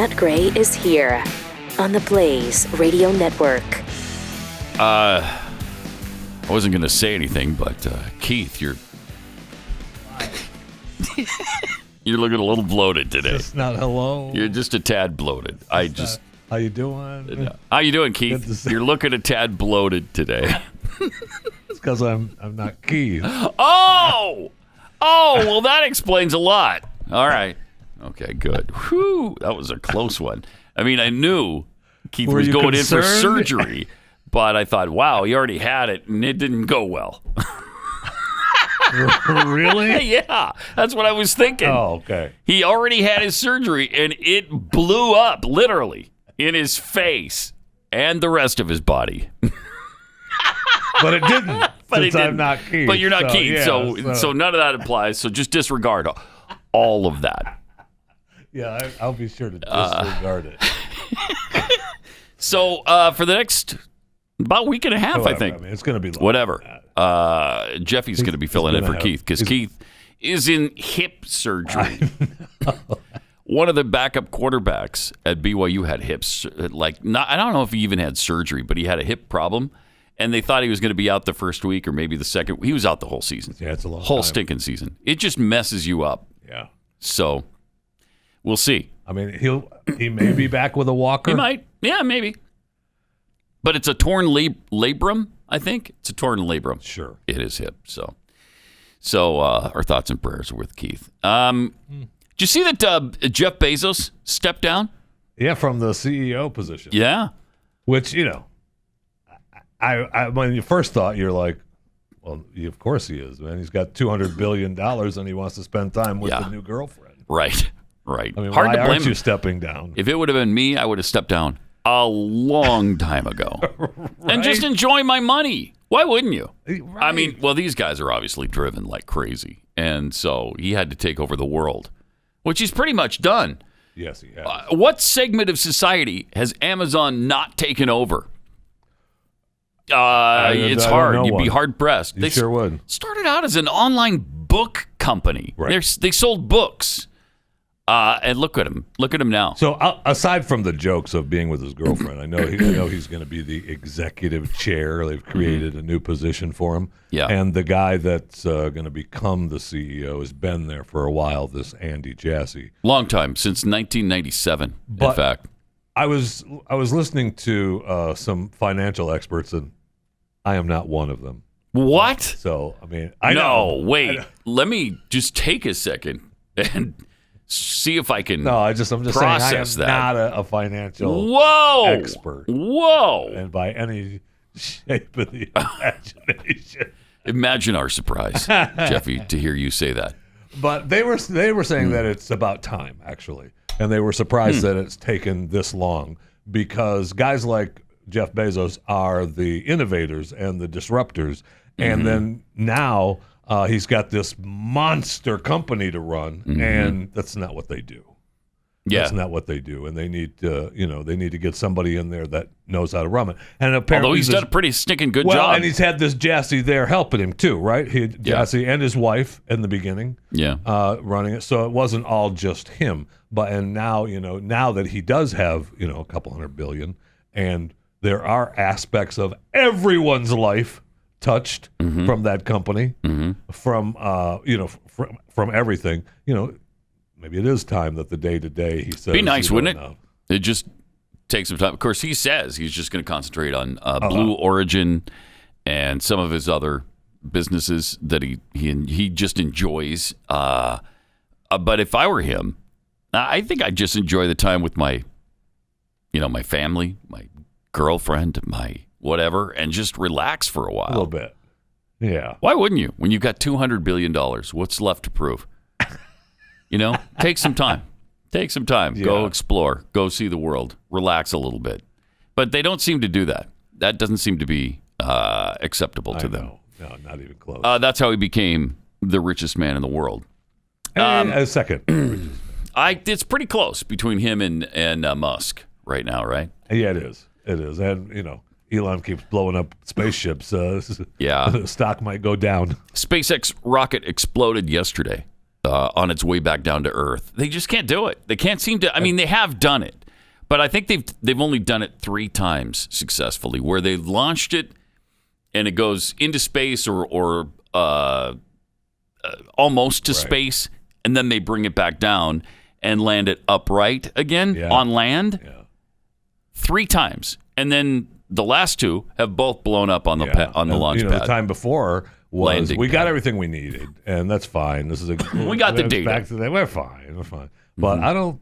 Grant Gray is here on the Blaze Radio Network. I wasn't going to say anything, but Keith, you're looking a little bloated today. It's not hello. You're just a tad bloated. How you doing? How you doing, Keith? You're looking a tad bloated today. It's because I'm not Keith. Oh, well, that explains a lot. All right. Okay, good. Whew, that was a close one. I mean, I knew Keith was going in for surgery, but I thought, wow, he already had it, and it didn't go well. Really? Yeah, that's what I was thinking. Oh, okay. He already had his surgery, and it blew up, literally, in his face and the rest of his body. But it didn't, since I'm not Keith. But you're not Keith, yeah, so none of that applies, so just disregard all of that. Yeah, I'll be sure to disregard it. So for the next about week and a half, Whatever, I think. I mean, it's going to be long. Whatever. Jeffy's going to be filling in for Keith because Keith is in hip surgery. One of the backup quarterbacks at BYU had hips. I don't know if he even had surgery, but he had a hip problem. And they thought he was going to be out the first week or maybe the second. He was out the whole season. Yeah, it's a long whole time. stinking season. It just messes you up. Yeah. So we'll see. I mean, he may be back with a walker. He might. Yeah, maybe. But it's a torn labrum, I think. It's a torn labrum. Sure. It is hip. So our thoughts and prayers are with Keith. Did you see that Jeff Bezos stepped down? Yeah, from the CEO position. Yeah. Which, when you first thought, you're like, well, of course he is, man. He's got $200 billion and he wants to spend time with the new girlfriend. Right. I mean, Hard why to blame aren't you him. stepping down? If it would have been me, I would have stepped down a long time ago. And just enjoy my money. Why wouldn't you? Right. I mean, well, these guys are obviously driven like crazy. And so he had to take over the world, which he's pretty much done. Yes, he has. What segment of society has Amazon not taken over? It's hard. You'd be hard-pressed. They sure would. Started out as an online book company. Right. They sold books. And look at him. Look at him now. So aside from the jokes of being with his girlfriend, I know he's going to be the executive chair. They've created a new position for him. Yeah. And the guy that's going to become the CEO has been there for a while, this Andy Jassy. Long time, since 1997, But in fact. I was listening to some financial experts, and I am not one of them. What? So, I mean, I know. No, wait. Let me just take a second and see if I can I'm just saying I am that. not a financial expert. Whoa. And by any shape of the imagination. Imagine our surprise, Jeffy, to hear you say that. But they were saying that it's about time, actually. And they were surprised that it's taken this long because guys like Jeff Bezos are the innovators and the disruptors. And then now he's got this monster company to run, and that's not what they do. Yeah. That's not what they do. And they need to get somebody in there that knows how to run it. And apparently Although he's done a pretty stinking good well, job. and he's had this Jassy there helping him too, right? Jassy and his wife in the beginning, running it. So it wasn't all just him. And now, now that he does have, a couple $100 billion, and there are aspects of everyone's life touched from that company, from everything, maybe it is time that the day-to-day, he says. Be nice, wouldn't it? It just takes some time. Of course, he says he's just going to concentrate on Blue Origin and some of his other businesses that he just enjoys. But if I were him, I think I'd just enjoy the time with my family, my girlfriend, my whatever, and just relax for a while. A little bit. Yeah. Why wouldn't you? When you've got $200 billion, what's left to prove? Take some time. Take some time. Yeah. Go explore. Go see the world. Relax a little bit. But they don't seem to do that. That doesn't seem to be acceptable to them. No, not even close. That's how he became the richest man in the world. A second. It's pretty close between him and Musk right now, right? Yeah, it is. It is. And, Elon keeps blowing up spaceships. Yeah. The stock might go down. SpaceX rocket exploded yesterday. on its way back down to Earth. They just can't do it. They can't seem to. I mean, they have done it, but I think they've only done it 3 times successfully, where they launched it and it goes into space or almost to space, and then they bring it back down and land it upright again on land. Yeah. 3 times, and then the last 2 have both blown up on the launch pad. The time before was landing we got everything we needed, and that's fine. This is we got the data. Back to that. We're fine. But I don't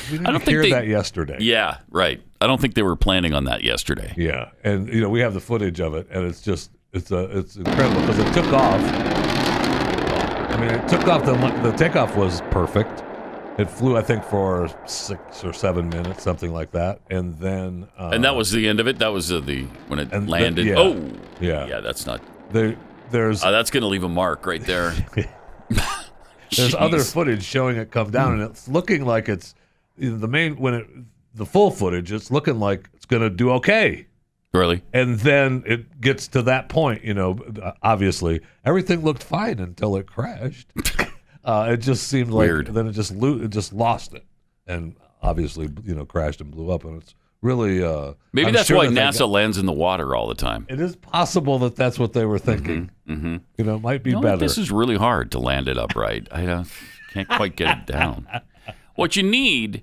hear that yesterday. Yeah, right. I don't think they were planning on that yesterday. Yeah, and we have the footage of it, and it's incredible because it took off. I mean, it took off. The takeoff was perfect. It flew, I think, for 6 or 7 minutes, something like that, and then. And that was the end of it. That was when it landed. Yeah, that's not. There's that's going to leave a mark right there. There's other footage showing it come down, and it's looking like it's the full footage. It's looking like it's going to do okay. Really? And then it gets to that point. Obviously, everything looked fine until it crashed. It just seemed like weird. Then it just lost it, and obviously crashed and blew up, and it's really maybe that's why NASA lands in the water all the time. It is possible that that's what they were thinking. Mm-hmm. It might be better. This is really hard to land it upright. I can't quite get it down. What you need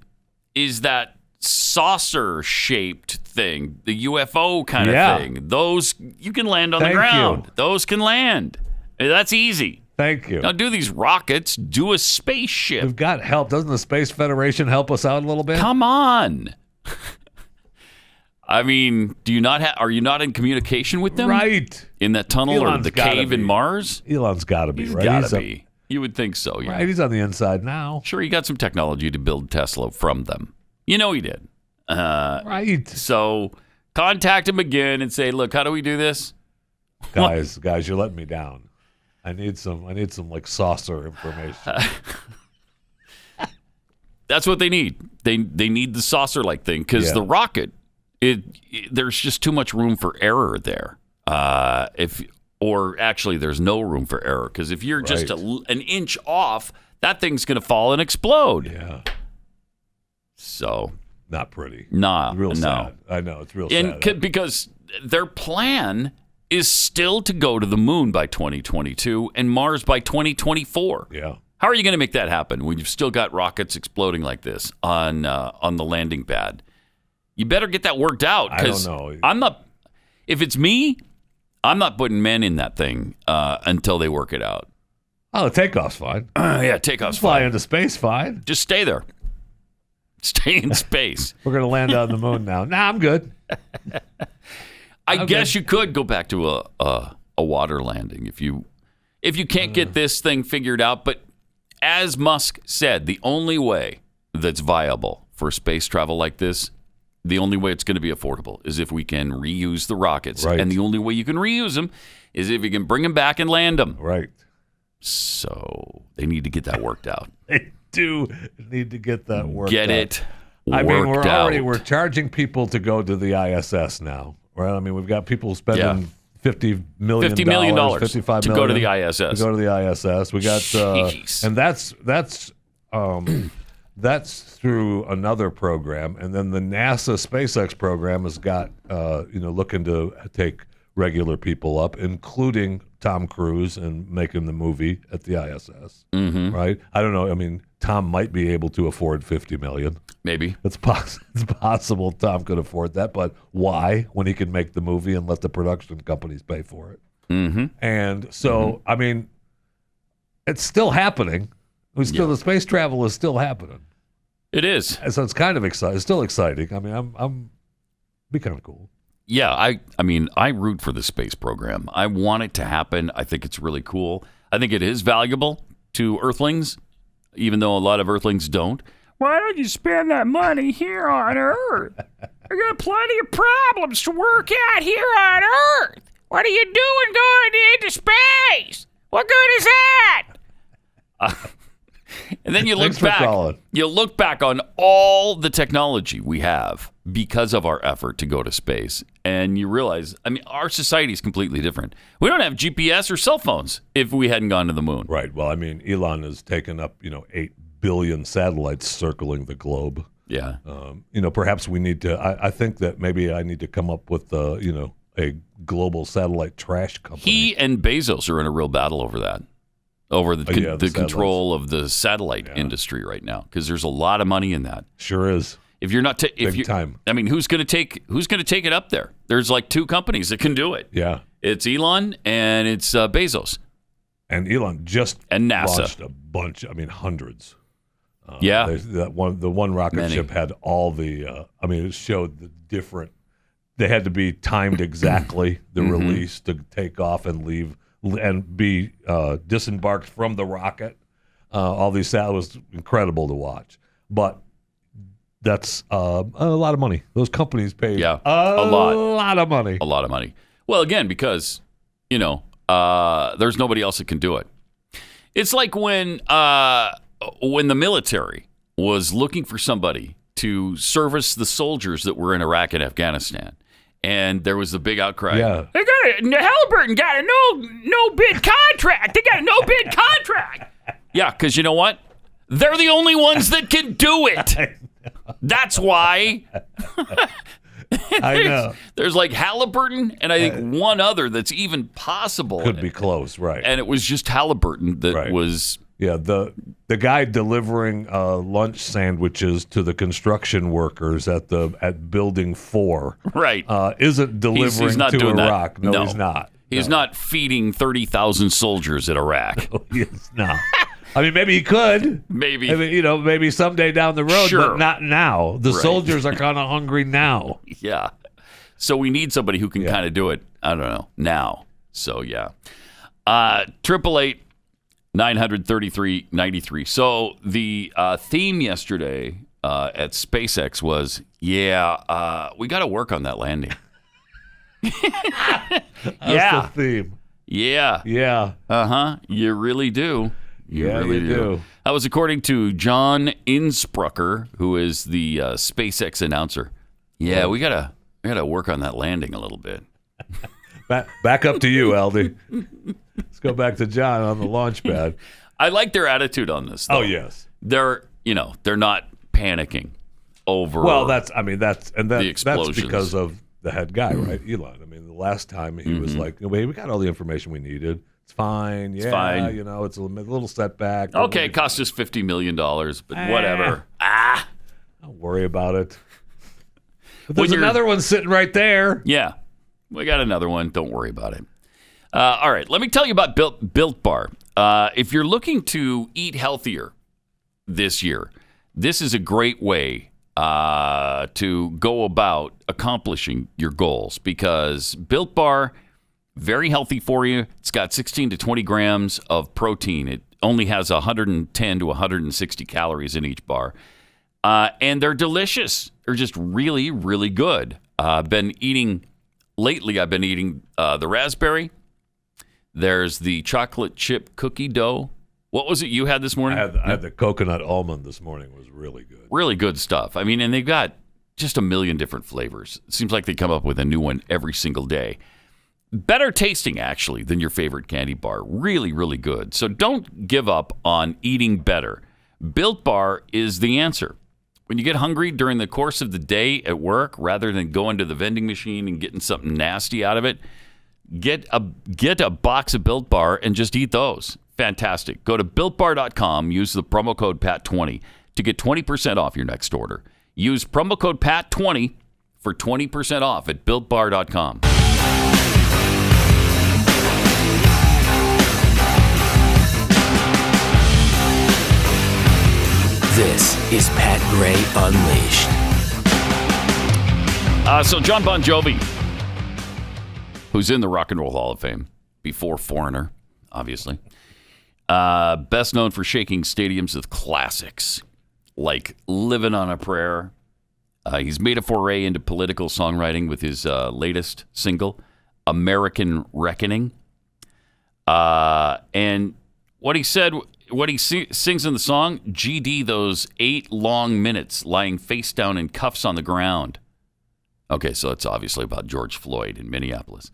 is that saucer-shaped thing, the UFO kind of thing. Those you can land on the ground. Those can land. That's easy. Thank you. Now do these rockets. Do a spaceship. We've got help. Doesn't the Space Federation help us out a little bit? Come on. I mean, are you not in communication with them? Right. In that tunnel or the cave in Mars? Elon's got to be, right? He's got to be. You would think so, yeah. Right, he's on the inside now. Sure, he got some technology to build Tesla from them. He did. Right. So contact him again and say, look, how do we do this? Guys, you're letting me down. I need some like saucer information. That's what they need. They need the saucer-like thing because the rocket, there's just too much room for error there. Actually, there's no room for error because if you're just an inch off, that thing's going to fall and explode. Yeah. So not pretty. Real sad. I know it's real sad. Because their plan is still to go to the moon by 2022 and Mars by 2024. Yeah. How are you going to make that happen when you've still got rockets exploding like this on the landing pad? You better get that worked out. I don't know. I'm not. If it's me, I'm not putting men in that thing until they work it out. Oh, the takeoff's fine. Takeoff's fine. Fly into into space, fine. Just stay there. Stay in space. We're going to land on the moon now. Nah, I'm good. I guess you could go back to a water landing if you can't get this thing figured out. But as Musk said, the only way that's viable for space travel like this, the only way it's going to be affordable is if we can reuse the rockets. Right. And the only way you can reuse them is if you can bring them back and land them. Right. So they need to get that worked out. They do need to get that worked out. Get it worked I mean, we're out. charging people to go to the ISS now. Right? I mean, we've got people spending $50 million, $55 million to go to the ISS. To go to the ISS. We got, and that's through another program, and then the NASA SpaceX program has got, looking to take regular people up, including Tom Cruise and making the movie at the ISS. Mm-hmm. Right? I don't know. I mean, Tom might be able to afford $50 million. Maybe. It's possible Tom could afford that, but why when he can make the movie and let the production companies pay for it? Mm-hmm. And so, I mean, it's still happening. The space travel is still happening. It is. So it's kind of exciting. It's still exciting. I mean, I'm be kind of cool. Yeah, I mean, I root for the space program. I want it to happen. I think it's really cool. I think it is valuable to Earthlings, even though a lot of Earthlings don't. Why don't you spend that money here on Earth? I got plenty of problems to work out here on Earth. What are you doing going into space? What good is that? And then you look back. You look back on all the technology we have because of our effort to go to space, And you realize, I mean, our society is completely different. We don't have GPS or cell phones if we hadn't gone to the moon. Right. Well, I mean, Elon has taken up, 8 billion satellites circling the globe. Yeah. Perhaps we need to, I think that maybe I need to come up with, a global satellite trash company. He and Bezos are in a real battle over that, over the control of the satellite industry right now, because there's a lot of money in that. Sure is. If you're not, big time. I mean, who's going to take it up there? There's like 2 companies that can do it. Yeah, it's Elon and it's Bezos. And Elon just and NASA launched a bunch. I mean, hundreds. The one rocket ship had all the. It showed the different. They had to be timed exactly the release to take off and leave and be disembarked from the rocket. All these, that was incredible to watch, but. That's a lot of money. Those companies pay a lot of money. A lot of money. Well, again, because, there's nobody else that can do it. It's like when the military was looking for somebody to service the soldiers that were in Iraq and Afghanistan. And there was the big outcry. Yeah. Halliburton got a no bid contract. They got a no bid contract. Yeah, because you know what? They're the only ones that can do it. That's why. I know. There's like Halliburton and I think one other that's even possible. Could be close, right? And it was just Halliburton that was. Yeah, the guy delivering lunch sandwiches to the construction workers at Building 4, right? Isn't delivering he's not to doing Iraq. That. No, he's not. He's not feeding 30,000 soldiers at Iraq. No, he's not. I mean, maybe he could. Maybe. I mean, maybe someday down the road, sure. but not now. The soldiers are kind of hungry now. Yeah. So we need somebody who can kind of do it, I don't know, now. So, yeah. 888-933-93. So the theme yesterday at SpaceX was, we got to work on that landing. That's the theme. Yeah. Yeah. Uh-huh. You really do. You really do. That was according to John Insprucker, who is the SpaceX announcer. Yeah, we gotta work on that landing a little bit. Back up to you, Aldy. Let's go back to John on the launch pad. I like their attitude on this, though. Oh, yes. They're not panicking over that's because of the head guy, right? Elon. I mean, the last time he was like, we got all the information we needed. It's fine. Yeah, it's fine. It's a little setback. Okay, it cost us $50 million, but whatever. Don't worry about it. But there's another one sitting right there. Yeah, we got another one. Don't worry about it. All right, let me tell you about Built Bar. If you're looking to eat healthier this year, this is a great way to go about accomplishing your goals, because Built Bar, very healthy for you. It's got 16 to 20 grams of protein. It only has 110 to 160 calories in each bar. And they're delicious. They're just really, really good. I've been eating the raspberry. There's the chocolate chip cookie dough. What was it you had this morning? I had the coconut almond this morning. It was really good. Really good stuff. I mean, and they've got just a million different flavors. It seems like they come up with a new one every single day. Better tasting, actually, than your favorite candy bar. Really, really good. So don't give up on eating better. Built Bar is the answer. When you get hungry during the course of the day at work, rather than going to the vending machine and getting something nasty out of it, get a box of Built Bar and just eat those. Fantastic. Go to BuiltBar.com. Use the promo code PAT20 to get 20% off your next order. Use promo code PAT20 for 20% off at BuiltBar.com. This is Pat Gray Unleashed. So John Bon Jovi, who's in the Rock and Roll Hall of Fame, before Foreigner, obviously. Best known for shaking stadiums with classics like Livin' on a Prayer. He's made a foray into political songwriting with his latest single, American Reckoning. And what he said... What he sings in the song, GD those 8 long minutes lying face down in cuffs on the ground. Okay, so it's obviously about George Floyd in Minneapolis.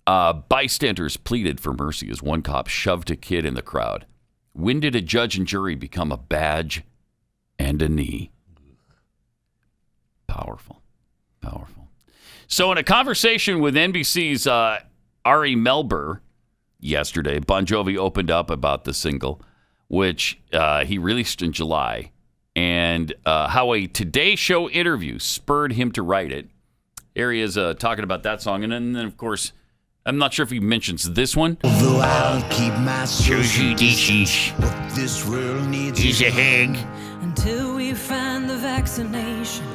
Bystanders pleaded for mercy as one cop shoved a kid in the crowd. When did a judge and jury become a badge and a knee? Powerful. So in a conversation with NBC's Ari Melber yesterday, Bon Jovi opened up about the single, which he released in July, and how a Today Show interview spurred him to write it. Ari is talking about that song, and then, of course, I'm not sure if he mentions this one. Although I'll keep my social distance, what this world needs is a hug. Until we find the vaccination,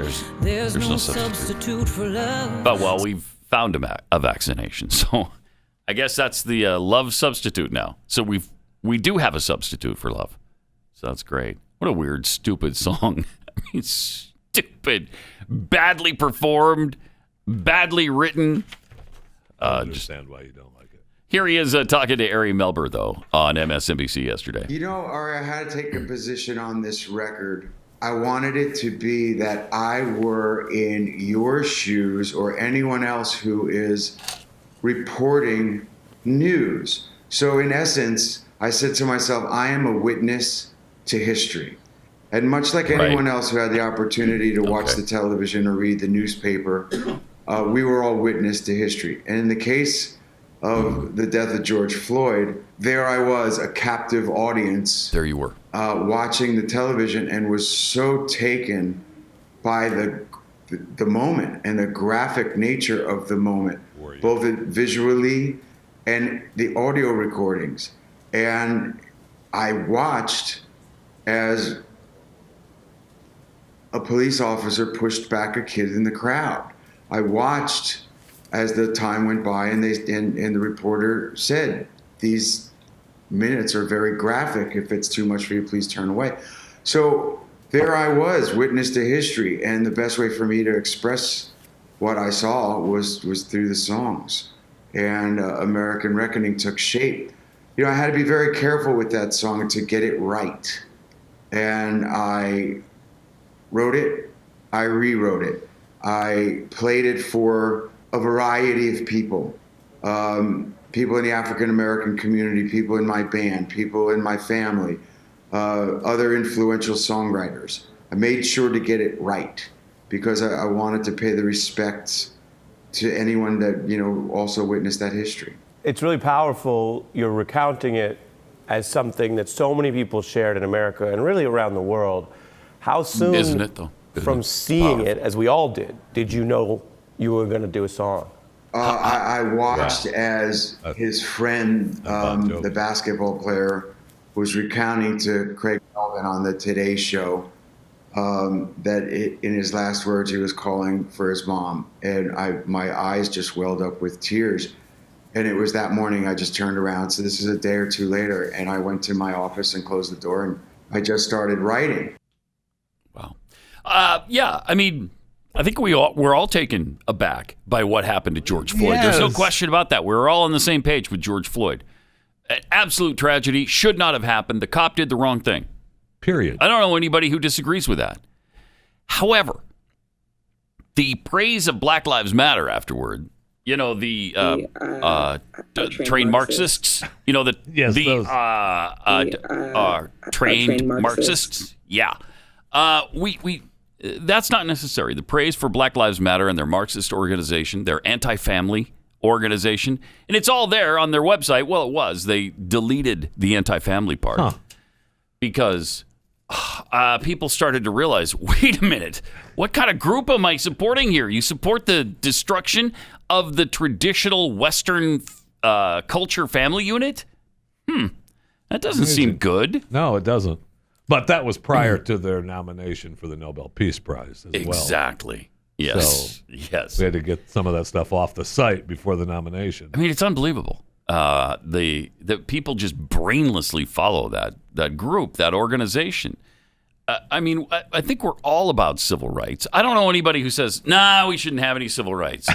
there's no substitute for love. But, well, we've found a vaccination, so I guess that's the love substitute now. So we do have a substitute for love. So that's great. What a weird, stupid song. I mean, stupid, badly performed, badly written. I understand why you don't like it. Here he is talking to Ari Melber, though, on MSNBC yesterday. You know, Ari, I had to take a position on this record. I wanted it to be that I were in your shoes or anyone else who is reporting news. So in essence, I said to myself, I am a witness to history. And much like anyone else who had the opportunity to watch the television or read the newspaper, we were all witness to history. And in the case of the death of George Floyd, there I was, a captive audience. There you were. Watching the television, and was so taken by the moment and the graphic nature of the moment, both visually and the audio recordings. And I watched as a police officer pushed back a kid in the crowd. I watched as the time went by, and the reporter said, these minutes are very graphic. If it's too much for you, please turn away. So there I was, witness to history, and the best way for me to express what I saw was through the songs. And American Reckoning took shape. You know, I had to be very careful with that song to get it right. And I wrote it, I rewrote it. I played it for a variety of people. People in the African-American community, people in my band, people in my family, other influential songwriters. I made sure to get it right because I wanted to pay the respect to anyone that, you know, also witnessed that history. It's really powerful. You're recounting it as something that so many people shared in America and really around the world. How soon, isn't it, though? From seeing it, as we all did you know you were going to do a song? I watched as his friend, the basketball player, was recounting to Craig Melvin on the Today Show that in his last words he was calling for his mom. And my eyes just welled up with tears. And it was that morning I just turned around. So this is a day or two later. And I went to my office and closed the door, and I just started writing. Wow. Yeah, I mean, I think we're all taken aback by what happened to George Floyd. Yes. There's no question about that. We're all on the same page with George Floyd. An absolute tragedy. Should not have happened. The cop did the wrong thing. Period. I don't know anybody who disagrees with that. However, the praise of Black Lives Matter afterward, you know, the trained Marxists, you know, trained Marxists. Yeah. We that's not necessary. The praise for Black Lives Matter and their Marxist organization, their anti-family organization, and it's all there on their website. Well, it was. They deleted the anti-family part because people started to realize, wait a minute, what kind of group am I supporting here? You support the destruction of the traditional Western culture family unit? That doesn't seem good. No, it doesn't. But that was prior to their nomination for the Nobel Peace Prize as well. Exactly. Yes. So yes. We had to get some of that stuff off the site before the nomination. I mean, it's unbelievable. The people just brainlessly follow that group, that organization. I mean, I think we're all about civil rights. I don't know anybody who says, nah, we shouldn't have any civil rights.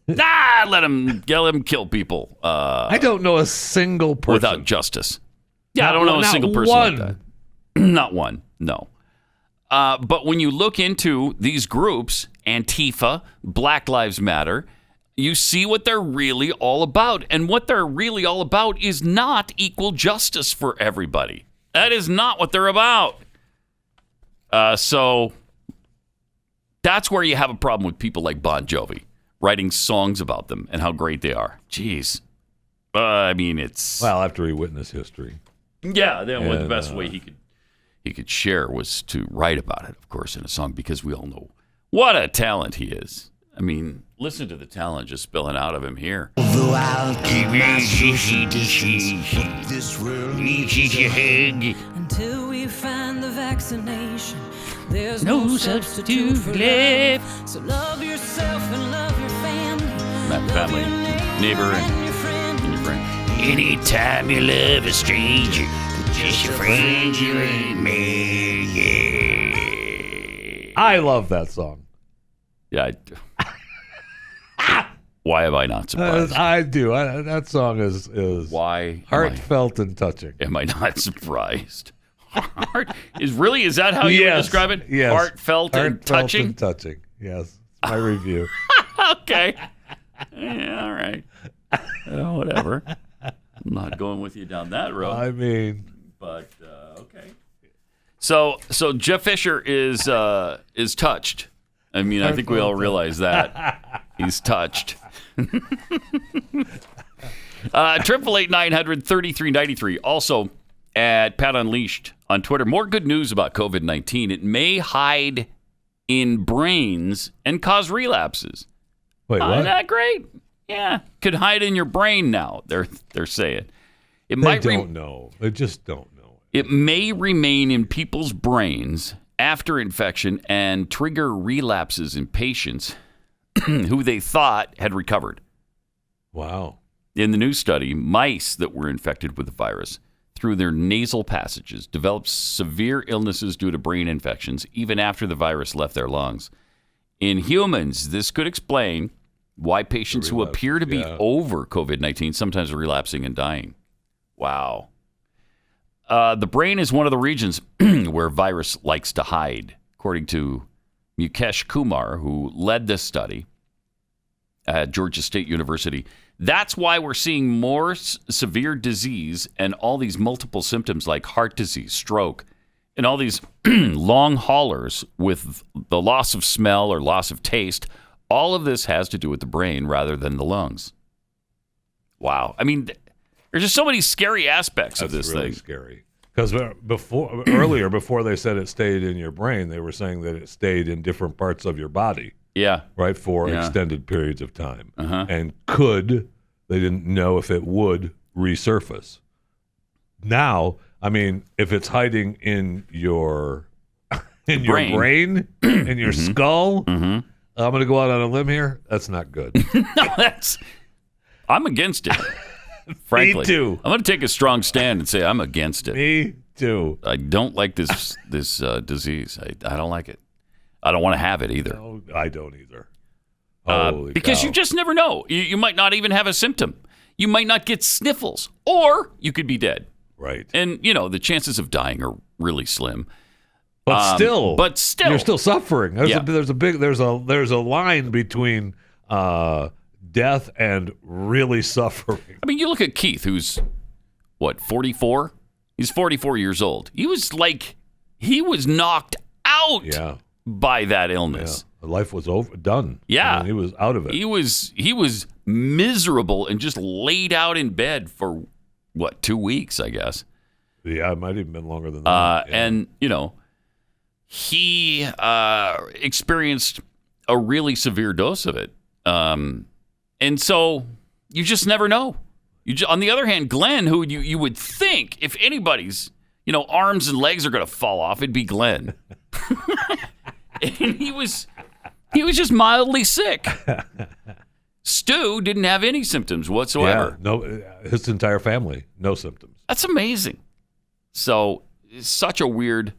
Let them kill people. I don't know a single person. Without justice. Yeah, I don't know a single person like that. Not one, no. But when you look into these groups Antifa, Black Lives Matter, you see what they're really all about. And what they're really all about is not equal justice for everybody. That is not what they're about. So that's where you have a problem with people like Bon Jovi writing songs about them and how great they are. Jeez. I mean, it's... Well, after he witnessed history. Yeah, the best way he could share was to write about it, of course, in a song, because we all know what a talent he is. I mean, listen to the talent just spilling out of him here. Although I'll keep my sushi dishes, but this world needs a hug. Until we find the vaccination, there's no substitute for love. So love yourself and love your family. That family, neighbor, and your friend. Anytime you love a stranger, just a friend you ain't made. Yeah. I love that song. Yeah. Why am I not surprised? I do. That song is Why heartfelt and touching. Am I not surprised? Is that how you would describe it? Yes. Heartfelt and touching? And touching. Yes. My review. Okay. Yeah, all right. Whatever. I'm not going with you down that road. I mean, but okay. So Jeff Fisher is touched. I mean, I think we all realize that. He's touched. 888-900-3393. Also at Pat Unleashed on Twitter. More good news about COVID-19. It may hide in brains and cause relapses. wait, what? Isn't that great? Yeah, could hide in your brain now. They're saying it They don't know. They just don't know. It may remain in people's brains after infection and trigger relapses in patients who they thought had recovered. Wow. In the new study, mice that were infected with the virus through their nasal passages developed severe illnesses due to brain infections even after the virus left their lungs. In humans, this could explain why patients who appear to be over COVID-19 sometimes are relapsing and dying. Wow. The brain is one of the regions where virus likes to hide, according to Mukesh Kumar, who led this study at Georgia State University. That's why we're seeing more severe disease and all these multiple symptoms like heart disease, stroke, and all these long haulers with the loss of smell or loss of taste. All of this has to do with the brain rather than the lungs. Wow. I mean, there's just so many scary aspects of this really thing. Scary. Because before they said it stayed in your brain, they were saying that it stayed in different parts of your body. Yeah. Right, for extended periods of time. And they didn't know if it would resurface. Now, I mean, if it's hiding in your brain, in your skull, I'm going to go out on a limb here. That's not good. No, I'm against it. Frankly, Me too. I'm going to take a strong stand and say I'm against it. Me too. I don't like this disease. I don't like it. I don't want to have it either. No, I don't either. Because you just never know. You might not even have a symptom. You might not get sniffles, or you could be dead. Right. And the chances of dying are really slim. But still, you're still suffering. There's a line between death and really suffering. I mean, you look at Keith, who's 44. He's 44 years old. He was knocked out by that illness. Yeah. Life was done. Yeah, I mean, he was out of it. He was miserable and just laid out in bed for 2 weeks, I guess. Yeah, it might have been longer than that. And he experienced a really severe dose of it. And so you just never know. On the other hand, Glenn, who you would think if anybody's, arms and legs are going to fall off, it'd be Glenn. And he was just mildly sick. Stu didn't have any symptoms whatsoever. Yeah, no, his entire family, no symptoms. That's amazing. So it's such a weird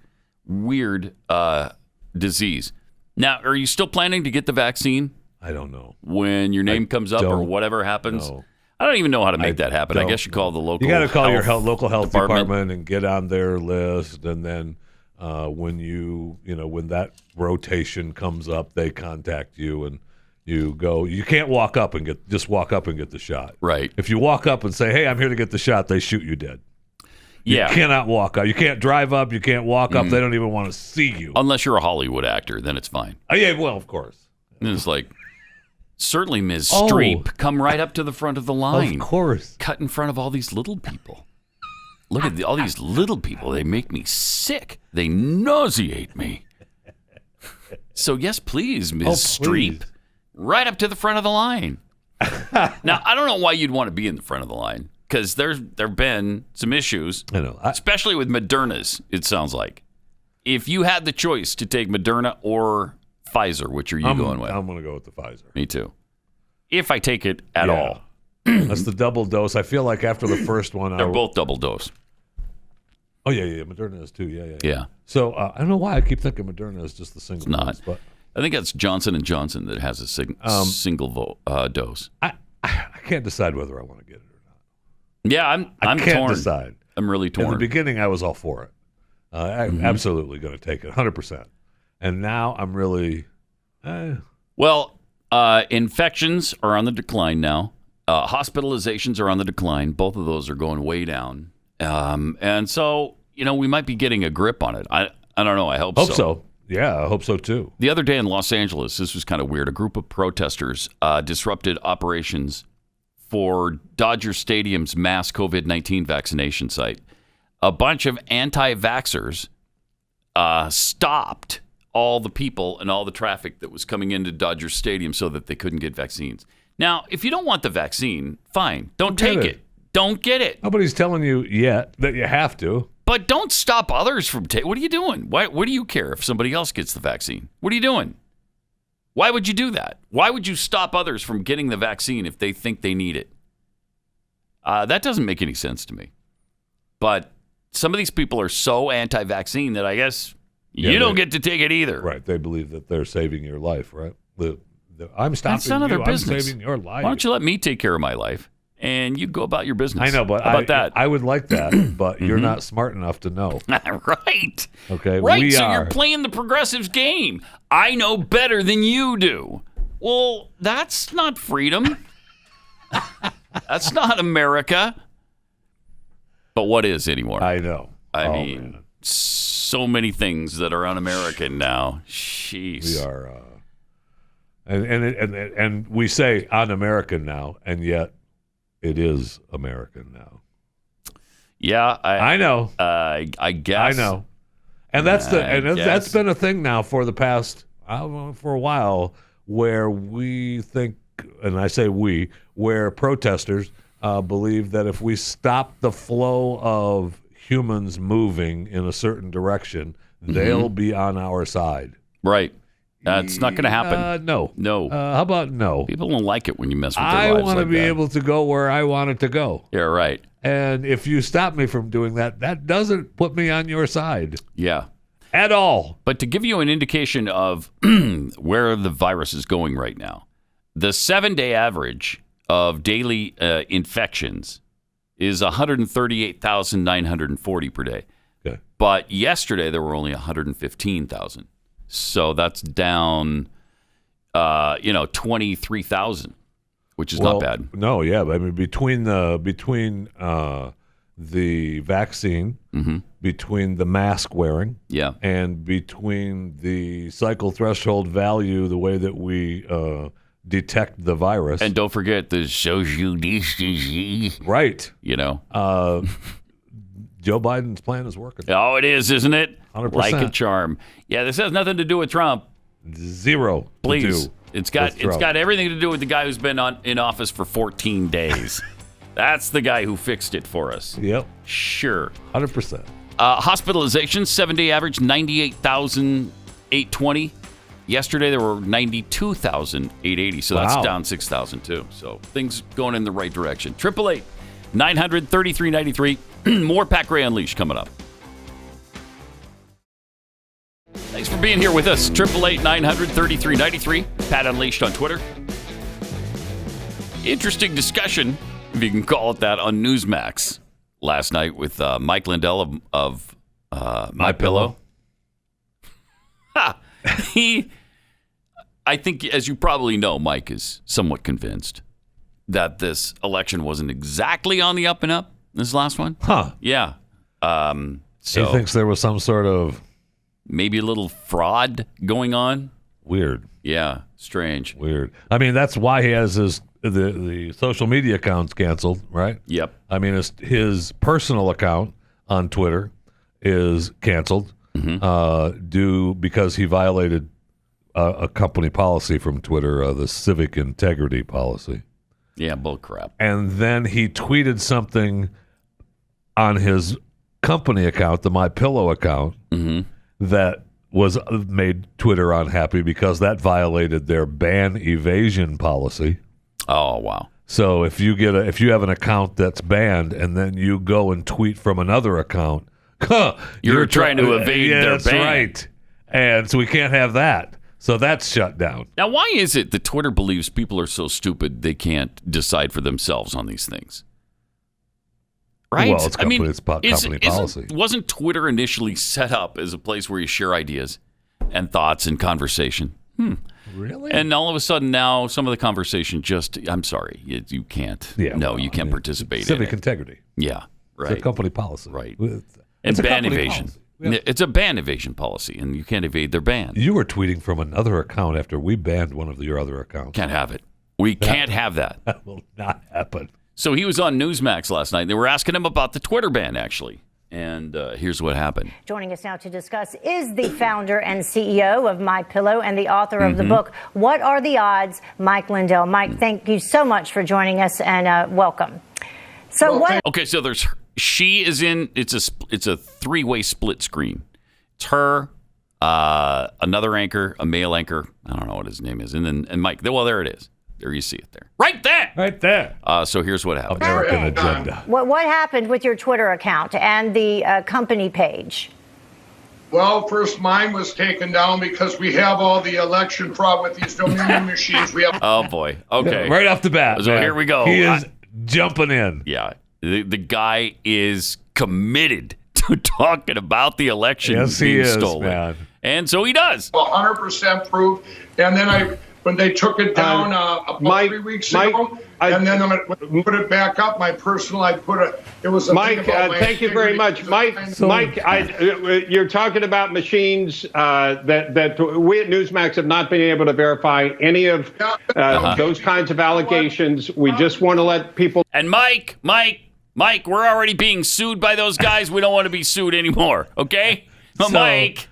disease. Now, are you still planning to get the vaccine? I don't know. When your name comes up or whatever happens? No. I don't even know how to make that happen. I guess you call the local. You got to call your local health department and get on their list, and then when that rotation comes up, they contact you and you go. You can't walk up and get the shot. Right. If you walk up and say, "Hey, I'm here to get the shot," they shoot you dead. You cannot walk up. You can't drive up. You can't walk up. They don't even want to see you. Unless you're a Hollywood actor, then it's fine. Oh, yeah, well, of course. And it's like, certainly, Ms. Streep, come right up to the front of the line. Of course. Cut in front of all these little people. Look at all these little people. They make me sick. They nauseate me. So, yes, please, Ms. Streep, right up to the front of the line. Now, I don't know why you'd want to be in the front of the line. Because there have been some issues, especially with Moderna's, it sounds like. If you had the choice to take Moderna or Pfizer, which are you going with? I'm going to go with the Pfizer. Me too. If I take it at all. That's the double dose. I feel like after the first one... They're both double dose. Oh, yeah. Moderna is too. Yeah. So I don't know why I keep thinking Moderna is just the single dose. But I think that's Johnson & Johnson that has a single dose. I can't decide whether I want to get it. Yeah, I'm I can't torn. decide. I'm really torn. In the beginning, I was all for it. I'm absolutely going to take it, 100%. And now I'm really... Well, infections are on the decline now. Hospitalizations are on the decline. Both of those are going way down. And so, we might be getting a grip on it. I don't know. I hope so. Yeah, I hope so, too. The other day in Los Angeles, this was kind of weird. A group of protesters disrupted operations for Dodger Stadium's mass COVID-19 vaccination site. A bunch of anti-vaxxers stopped all the people and all the traffic that was coming into Dodger Stadium so that they couldn't get vaccines. Now, if you don't want the vaccine, fine. Don't take it. Don't get it. Nobody's telling you yet that you have to. But don't stop others from taking. What are you doing? What do you care if somebody else gets the vaccine? What are you doing? Why would you do that? Why would you stop others from getting the vaccine if they think they need it? That doesn't make any sense to me. But some of these people are so anti-vaccine that I guess you don't get to take it either. Right. They believe that they're saving your life, right? I'm stopping That's none of their business. I'm saving your life. Why don't you let me take care of my life and you go about your business? I know, but how about that? I would like that, but you're not smart enough to know. Right. Okay. Right. So you're playing the progressives game. I know better than you do. Well, that's not freedom. That's not America. But what is anymore? I know. I mean, so many things that are un-American now. Jeez. We are, and we say un-American now, and yet it is American now. Yeah, I know. I guess I know, and that's been a thing now for the past for a while, where we think, and I say we, where protesters believe that if we stop the flow of humans moving in a certain direction, they'll be on our side. Right. That's not going to happen. No. How about no? People don't like it when you mess with their I lives want to like be that. able to go where I want it to go. Yeah, right. And if you stop me from doing that, that doesn't put me on your side. Yeah. At all. But to give you an indication of where the virus is going right now, the 7-day average of daily infections is 138,940 per day. Okay. But yesterday there were only 115,000. So that's down, 23,000, which is not bad. No, yeah, but I mean between the vaccine, between the mask wearing, and between the cycle threshold value, the way that we detect the virus, and don't forget the social distancing, right? Joe Biden's plan is working. Oh, it is, isn't it? 100%. Like a charm. Yeah, this has nothing to do with Trump. Zero. Please. It's got everything to do with the guy who's been in office for 14 days. That's the guy who fixed it for us. Yep. Sure. 100%. Hospitalizations, 7-day average, 98,820. Yesterday, there were 92,880, so that's down 6,000 too. So things going in the right direction. 888-900-3393. More Pat Gray Unleashed coming up. Thanks for being here with us. 888-900-3393. Pat Unleashed on Twitter. Interesting discussion, if you can call it that, on Newsmax last night with Mike Lindell of MyPillow I think, as you probably know, Mike is somewhat convinced that this election wasn't exactly on the up and up, this last one. Huh. Yeah. So he thinks there was some sort of... maybe a little fraud going on. Weird. Yeah, strange. Weird. I mean, that's why he has the social media accounts canceled, right? Yep. I mean, his personal account on Twitter is canceled because he violated a company policy from Twitter, the civic integrity policy. Yeah, bull crap. And then he tweeted something on his company account, the MyPillow account, that was made Twitter unhappy because that violated their ban evasion policy. Oh, wow. So if you have an account that's banned and then you go and tweet from another account, you're trying to evade their that's ban. Right. And so we can't have that. So that's shut down. Now, why is it that Twitter believes people are so stupid they can't decide for themselves on these things? Right? Well, it's company policy. Wasn't Twitter initially set up as a place where you share ideas and thoughts and conversation? Really? And all of a sudden now some of the conversation I'm sorry, you can't. Yeah, you can't participate in it. Civic integrity. Yeah, right. It's a company policy. Right. It's and ban evasion. Yeah. It's a ban evasion policy, and you can't evade their ban. You were tweeting from another account after we banned one of your other accounts. Can't have it. We can't have that. That will not happen. So he was on Newsmax last night. They were asking him about the Twitter ban, actually. And here's what happened. Joining us now to discuss is the founder and CEO of MyPillow and the author of the book, What Are the Odds? Mike Lindell. Mike, thank you so much for joining us and welcome. So Okay, so she is in. It's a three-way split screen. It's her, another anchor, a male anchor. I don't know what his name is, and Mike. Well, there it is. There you see it there. Right there. Right there. So here's what happened. American agenda. What happened with your Twitter account and the company page? Well, first mine was taken down because we have all the election fraud with these Dominion machines. We have. Oh boy. Okay. Right off the bat. So here we go. He is jumping in. Yeah. The guy is committed to talking about the election being stolen. Man. And so he does. 100% proof. And then when they took it down about 3 weeks ago, and then I put it back up, my personal, it was a Mike, thank you very much. Mike, you're talking about machines that we at Newsmax have not been able to verify any of those kinds of allegations. We just want to let people... And Mike, we're already being sued by those guys. We don't want to be sued anymore, okay? Mike,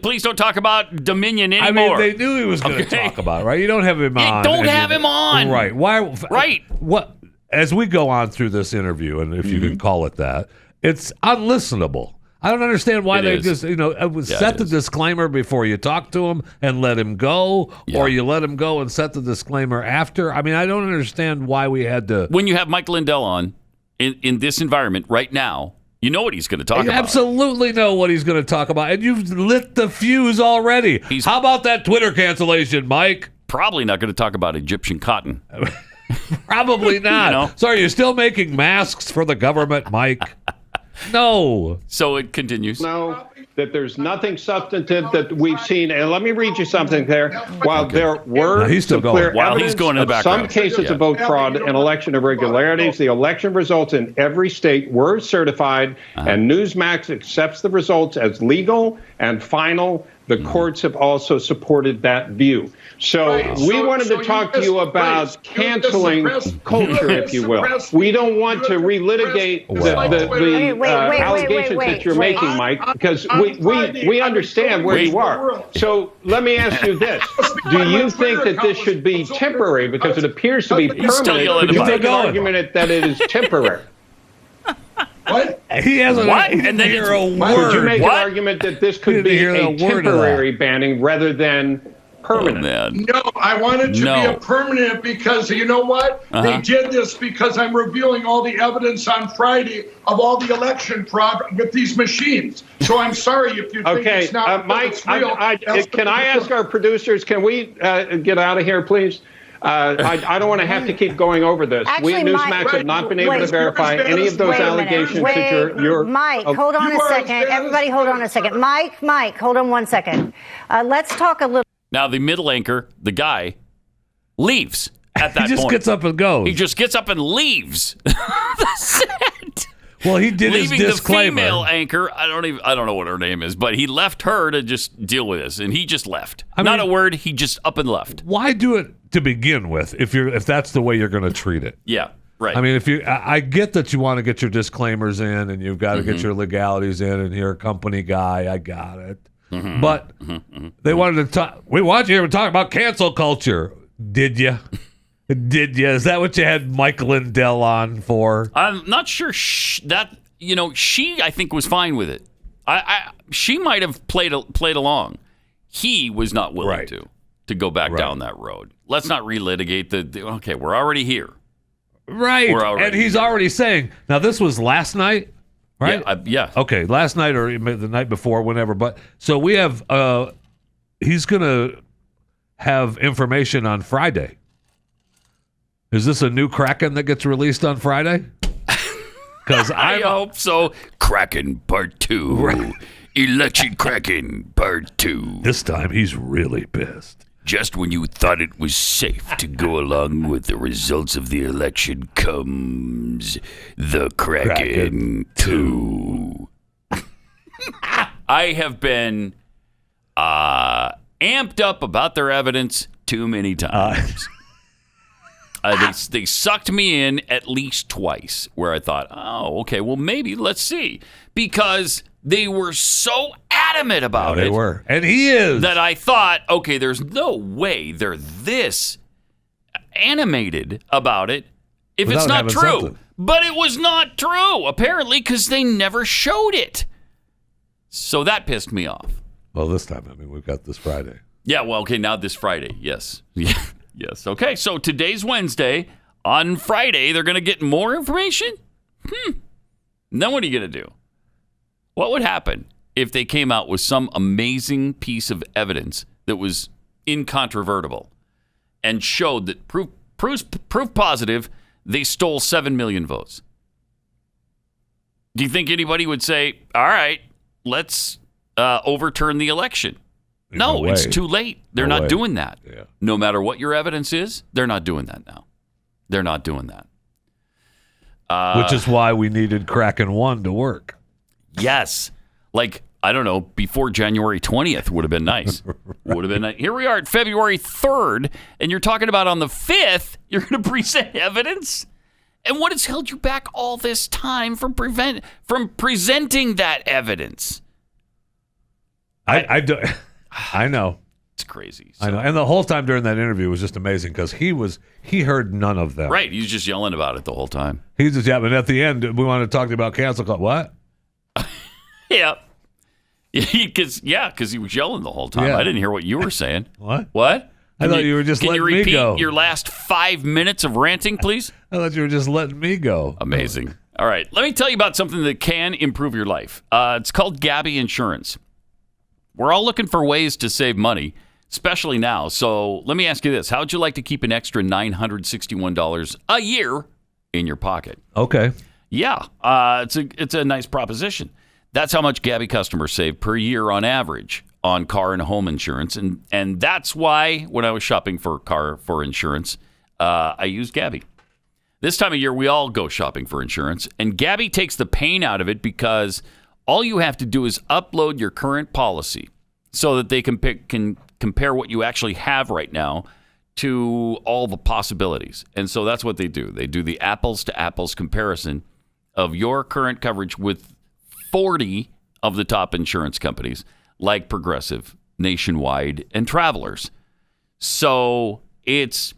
please don't talk about Dominion anymore. I mean, they knew he was going to talk about it, right? You don't have him on. Don't have him on. Right. Why? Right. What? As we go on through this interview, and if you can call it that, it's unlistenable. I don't understand why they just, set the disclaimer before you talk to him and let him go, or you let him go and set the disclaimer after. I mean, I don't understand why we had to. When you have Mike Lindell on in this environment right now, you know what he's going to talk about. You absolutely know what he's going to talk about, and you've lit the fuse already. How about that Twitter cancellation, Mike? Probably not going to talk about Egyptian cotton. Probably not. So are you still making masks for the government, Mike? No. So it continues. No, that there's nothing substantive that we've seen. And let me read you something there. While there were some clear evidence of some cases of vote fraud and election irregularities, the election results in every state were certified, and Newsmax accepts the results as legal and final. The courts have also supported that view. So we wanted to talk to you about canceling culture, if you will. We don't want to relitigate the allegations that you're making, Mike, because we understand where you are. So let me ask you this. Do you think that this should be temporary? Because it appears to be permanent. Could you make an argument that it is temporary? What? He hasn't and then hear a word. Would you make an argument that this could be a temporary banning rather than permanent? No, I want it to be a permanent because you know what? They did this because I'm revealing all the evidence on Friday of all the election fraud with these machines. So I'm sorry if you think it's not Mike, it's real. can I ask our producers, can we get out of here, please? I don't want to have to keep going over this. Actually, we at Newsmax have not been able to verify any of those allegations that you're Mike, hold on a second. Everybody hold on a second. Mike, hold on 1 second. Let's talk a little. Now, the middle anchor, the guy, leaves at that point. He just gets up and goes. He just gets up and leaves the set. Well, he did his disclaimer. The female anchor, I don't know what her name is, but he left her to just deal with this, and he just left. Not a word. He just up and left. Why do it to begin with if that's the way you're going to treat it? Yeah, right. I mean, I get that you want to get your disclaimers in, and you've got to get your legalities in, and you're a company guy. I got it. But they wanted to talk. We want you to talk about cancel culture. Did you? Did you? Is that what you had Mike Lindell on for? I'm not sure she, I think, was fine with it. She might have played along. He was not willing to go back down that road. Let's not relitigate okay, we're already here. Right. And he's already saying, now this was last night, right? Yeah. Okay, last night or the night before, whenever. But so we have, he's going to have information on Friday. Is this a new Kraken that gets released on Friday? Because I hope so. Kraken Part 2. Election Kraken Part 2. This time he's really pissed. Just when you thought it was safe to go along with the results of the election comes the Kraken 2. I have been amped up about their evidence too many times. They sucked me in at least twice where I thought, oh, okay, well, maybe let's see. Because they were so adamant about it. They were. And he is. That I thought, okay, there's no way they're this animated about it if it's not true. Something. But it was not true, apparently, because they never showed it. So that pissed me off. Well, this time, we've got this Friday. Yeah, well, okay, now this Friday, yes. Yes. Okay, so today's Wednesday. On Friday, they're going to get more information? Then what are you going to do? What would happen if they came out with some amazing piece of evidence that was incontrovertible and showed that proof positive they stole 7 million votes? Do you think anybody would say, all right, let's overturn the election? No, it's too late. They're not doing that. Yeah. No matter what your evidence is, they're not doing that now. They're not doing that. Which is why we needed Kraken 1 to work. Yes. Like, I don't know, before January 20th would have been nice. Would have been nice. Here we are at February 3rd, and you're talking about on the 5th, you're going to present evidence? And what has held you back all this time from presenting that evidence? I know. It's crazy. So. I know. And the whole time during that interview was just amazing because he heard none of them. Right. He was just yelling about it the whole time. He's just yapping. At the end, we want to talk about cancel culture. What? Yeah. Because he was yelling the whole time. Yeah. I didn't hear what you were saying. What? I thought you were just letting me go. Can you repeat your last 5 minutes of ranting, please? I thought you were just letting me go. Amazing. All right. Let me tell you about something that can improve your life. It's called Gabi Insurance. We're all looking for ways to save money, especially now. So let me ask you this. How would you like to keep an extra $961 a year in your pocket? Okay. Yeah. It's a nice proposition. That's how much Gabi customers save per year on average on car and home insurance. And that's why when I was shopping for insurance, I used Gabi. This time of year, we all go shopping for insurance. And Gabi takes the pain out of it because all you have to do is upload your current policy so that they can compare what you actually have right now to all the possibilities. And so that's what they do. They do the apples to apples comparison of your current coverage with 40 of the top insurance companies like Progressive, Nationwide, and Travelers. So it's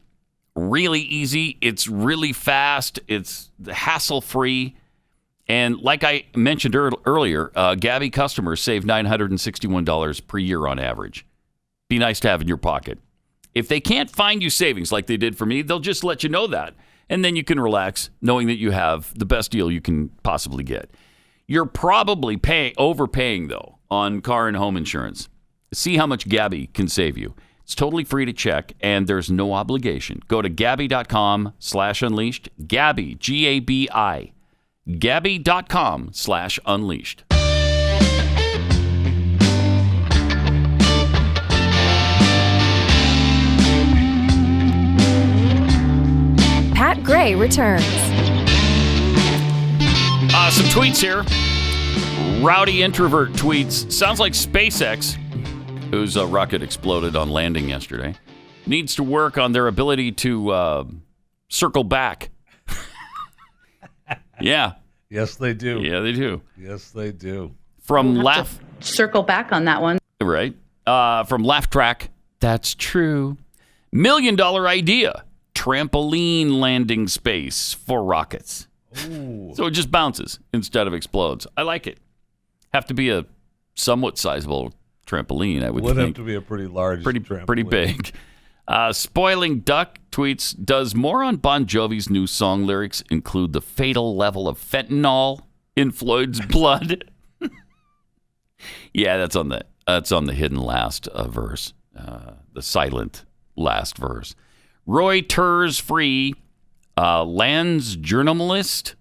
really easy. It's really fast. It's hassle-free. And like I mentioned earlier, Gabi customers save $961 per year on average. Be nice to have in your pocket. If they can't find you savings like they did for me, they'll just let you know that. And then you can relax knowing that you have the best deal you can possibly get. You're probably overpaying, though, on car and home insurance. See how much Gabi can save you. It's totally free to check, and there's no obligation. Go to Gabby.com/unleashed. Gabby, Gabi. Gabby.com/unleashed. Pat Gray returns. Some tweets here. Rowdy Introvert tweets, sounds like SpaceX, whose rocket exploded on landing yesterday, needs to work on their ability to circle back. Yeah. Yes, they do. Yeah, they do. Yes, they do. From circle back on that one. Right. From Laugh Track, that's true. $1 million idea. Trampoline landing space for rockets. Ooh. So it just bounces instead of explodes. I like it. Have to be a somewhat sizable trampoline, I would think. Would have to be a pretty large trampoline. Pretty big. Spoiling Duck tweets, does more on Bon Jovi's new song lyrics include the fatal level of fentanyl in Floyd's blood? Yeah, that's on the hidden last verse, the silent last verse. Roy Turs Free, Land's journalist.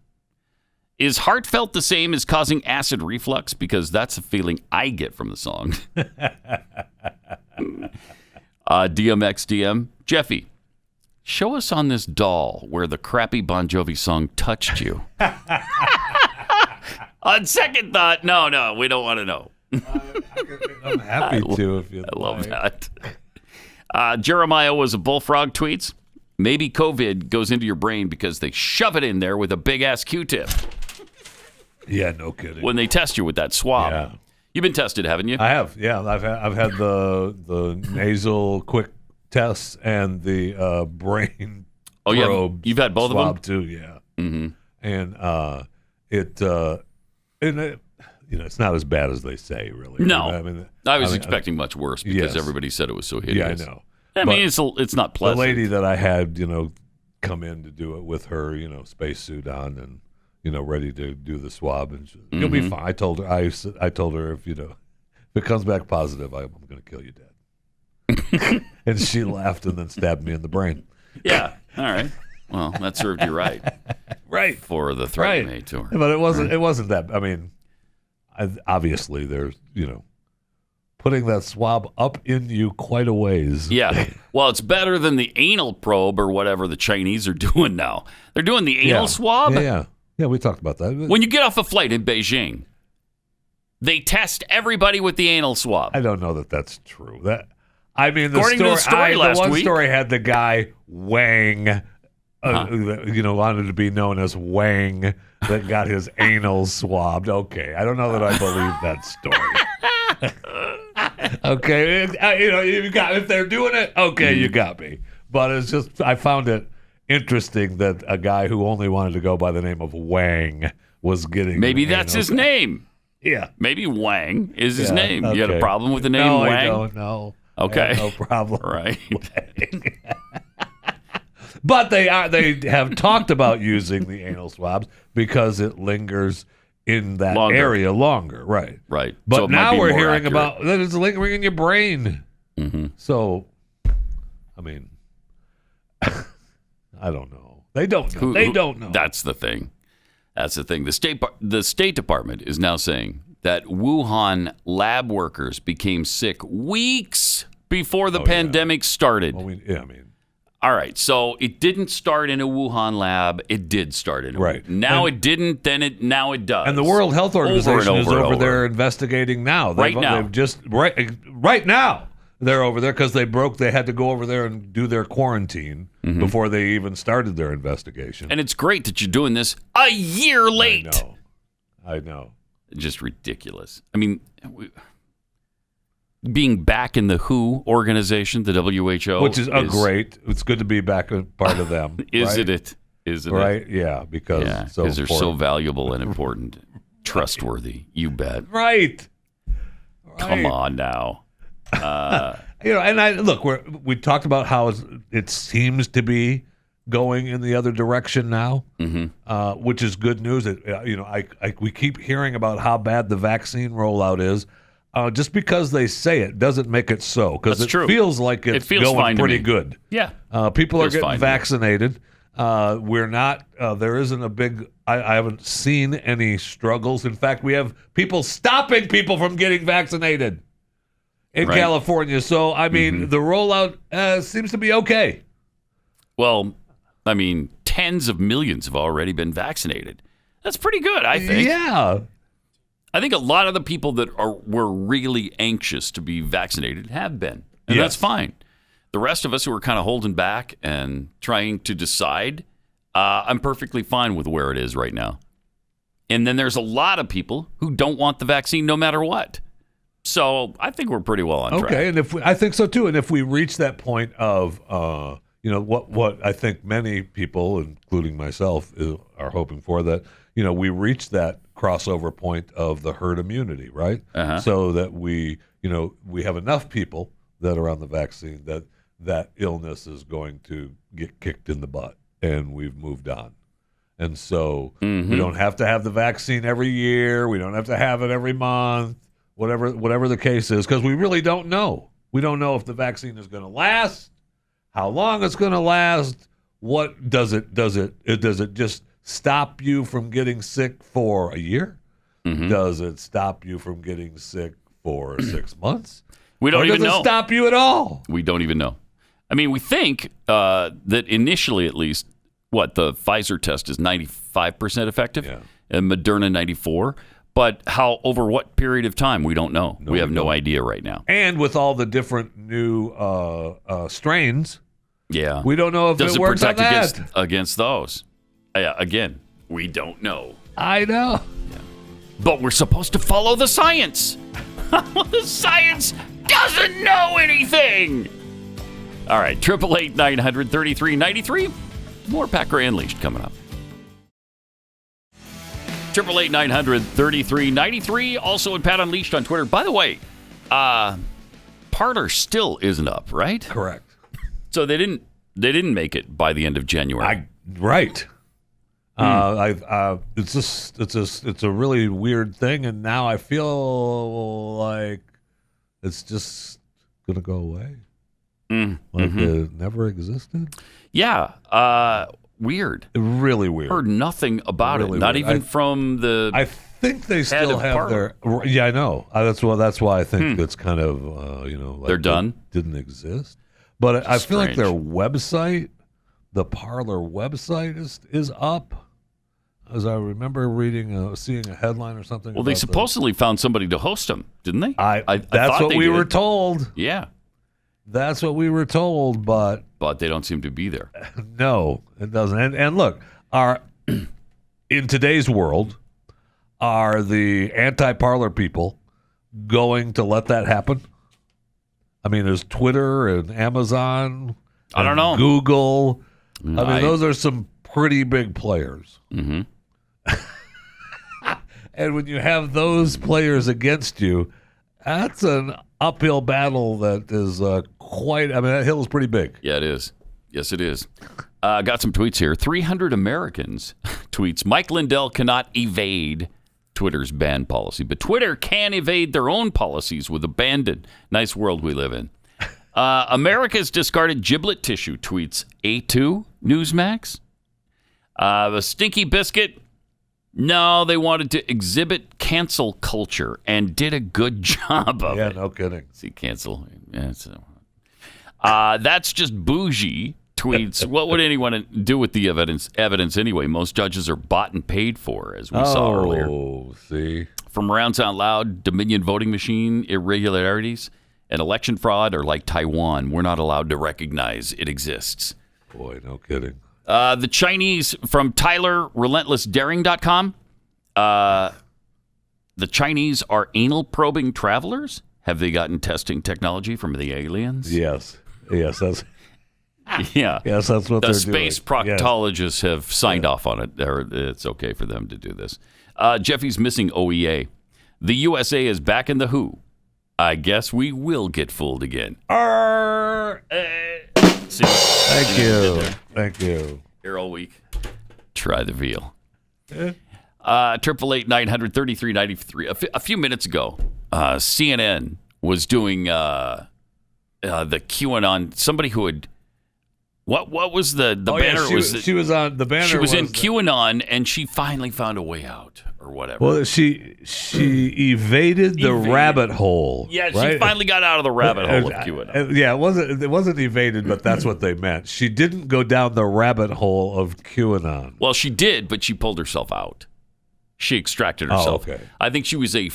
Is heartfelt the same as causing acid reflux? Because that's a feeling I get from the song. DMXDM. Jeffy, show us on this doll where the crappy Bon Jovi song touched you. On second thought, no, we don't want to know. I'm happy to if you I love that. Jeremiah was a bullfrog tweets. Maybe COVID goes into your brain because they shove it in there with a big-ass Q-tip. Yeah, no kidding. When they test you with that swab. Yeah. You've been tested, haven't you? I have, yeah. I've had the nasal quick tests and the brain probe. You've had both swab of them? too, yeah. Mm-hmm. And it it's not as bad as they say, really. No. I was expecting much worse because everybody said it was so hideous. Yeah, I know. I mean, it's not pleasant. The lady that I had, come in to do it with her, spacesuit on and, ready to do the swab, and you'll be fine. I told her, if it comes back positive, I'm going to kill you dead. And she laughed and then stabbed me in the brain. Yeah. All right. Well, that served you right. Right. For the threat you made to her. But it wasn't that. I mean, obviously there's, putting that swab up in you quite a ways. Yeah. Well, it's better than the anal probe or whatever the Chinese are doing now. They're doing the anal swab? Yeah, we talked about that. When you get off a flight in Beijing, they test everybody with the anal swab. I don't know that that's true. According to the story last the one week. story had the guy Wang, wanted to be known as Wang, that got his anal swabbed. Okay, I don't know that I believe that story. Okay, if they're doing it, okay, you got me. But it's just, I found it interesting that a guy who only wanted to go by the name of Wang was getting. Maybe that's his name. Yeah. Maybe Wang is his name. You had a problem with the name Wang? I don't know. Okay. No problem. Right. But they have talked about using the anal swabs because it lingers in that area longer. Right. Right. But so now we're hearing about that it's lingering in your brain. Mm-hmm. So, I mean, I don't know. They don't know. They don't know. That's the thing. The State Department is now saying that Wuhan lab workers became sick weeks before the pandemic started. Well, all right, so it didn't start in a Wuhan lab. It did start in a Wuhan. Now it didn't, now it does. And the World Health Organization is over there investigating now. Right now. They're over there because they had to go over there and do their quarantine before they even started their investigation. And it's great that you're doing this a year late. I know. Just ridiculous. I mean, being back in the WHO organization, the WHO. Which is great. It's good to be back a part of them. Isn't it? Right? Yeah, because they're so valuable and important. Trustworthy. You bet. Right. Come on now. And we talked about how it seems to be going in the other direction now, which is good news. We keep hearing about how bad the vaccine rollout is. just because they say it doesn't make it so. Because it feels like it's going pretty good. Yeah. People are getting vaccinated. We're not. There isn't a big. I haven't seen any struggles. In fact, we have people stopping people from getting vaccinated in California. So, I mean, the rollout seems to be okay. Well, I mean, tens of millions have already been vaccinated. That's pretty good, I think. Yeah. I think a lot of the people that were really anxious to be vaccinated have been. And that's fine. The rest of us who are kind of holding back and trying to decide, I'm perfectly fine with where it is right now. And then there's a lot of people who don't want the vaccine no matter what. So I think we're pretty well on track. Okay, and I think so too. And if we reach that point of, what I think many people, including myself, are hoping for, that we reach that crossover point of the herd immunity, right? So that we have enough people that are on the vaccine that illness is going to get kicked in the butt, and we've moved on. And so we don't have to have the vaccine every year. We don't have to have it every month, whatever the case is, because we really don't know. We don't know if the vaccine is going to last, how long it's going to last. What does it just stop you from getting sick for a year? Does it stop you from getting sick for 6 months? We don't even know. Does it stop you at all? We don't even know. I mean, we think that initially, at least, the Pfizer test is 95% effective, and Moderna 94%. But over what period of time, we don't know. We have no idea right now. And with all the different new strains, we don't know if it works on that. Against those. Again, we don't know. I know. Yeah. But we're supposed to follow the science. The science doesn't know anything. All right, 888-900-3393. More Pat Gray Unleashed coming up. 888-900-3393. Also at Pat Unleashed on Twitter. By the way, Parler still isn't up, right? Correct. So they didn't make it by the end of January. Right. It's a really weird thing, and now I feel like it's just gonna go away. Like it never existed. Yeah. Weird. Really weird. Heard nothing about it. Not even from the. I think they still have their. Yeah, I know. That's why I think it's kind of like they're done. Didn't exist. But I feel like their website, the Parler website, is up. As I remember seeing a headline or something. Well, they supposedly found somebody to host them, didn't they? That's what we were told. Yeah. That's what we were told, but they don't seem to be there. No, it doesn't. And look, in today's world, are the anti-Parler people going to let that happen? I mean, there's Twitter and Amazon. I don't know. Google. I mean, those are some pretty big players. Mm-hmm. And when you have those players against you, that's an uphill battle that is quite. I mean, that hill is pretty big. Yeah, it is. Yes, it is. Got some tweets here. 300 Americans tweets: Mike Lindell cannot evade Twitter's ban policy, but Twitter can evade their own policies with abandon. Nice world we live in. America's discarded giblet tissue tweets A2 Newsmax. The Stinky Biscuit. No, they wanted to exhibit cancel culture and did a good job of it. Yeah, no kidding. See, cancel. Yeah, that's just bougie tweets. What would anyone do with the evidence anyway? Most judges are bought and paid for, as we saw earlier. Oh, see. From Rounds Out Loud, Dominion voting machine irregularities and election fraud are like Taiwan. We're not allowed to recognize it exists. Boy, no kidding. The Chinese from Tyler, relentlessdaring.com. The Chinese are anal probing travelers. Have they gotten testing technology from the aliens? Yes. That's yeah. Yes, that's what the they're space doing. proctologists have signed off on it. It's okay for them to do this. Jeffy's missing OEA. The USA is back in the WHO. I guess we will get fooled again. See, Thank you. Here all week. Try the veal. 888-900-3393. A few minutes ago, CNN was doing the QAnon. Somebody who had what was the banner? She was on the banner. She was in QAnon, and she finally found a way out, or whatever. Well, she evaded the rabbit hole. Yeah, right? She finally got out of the rabbit hole of QAnon. Yeah, it wasn't evaded, but that's what they meant. She didn't go down the rabbit hole of QAnon. Well, she did, but she pulled herself out. She extracted herself. Oh, okay. I think she was a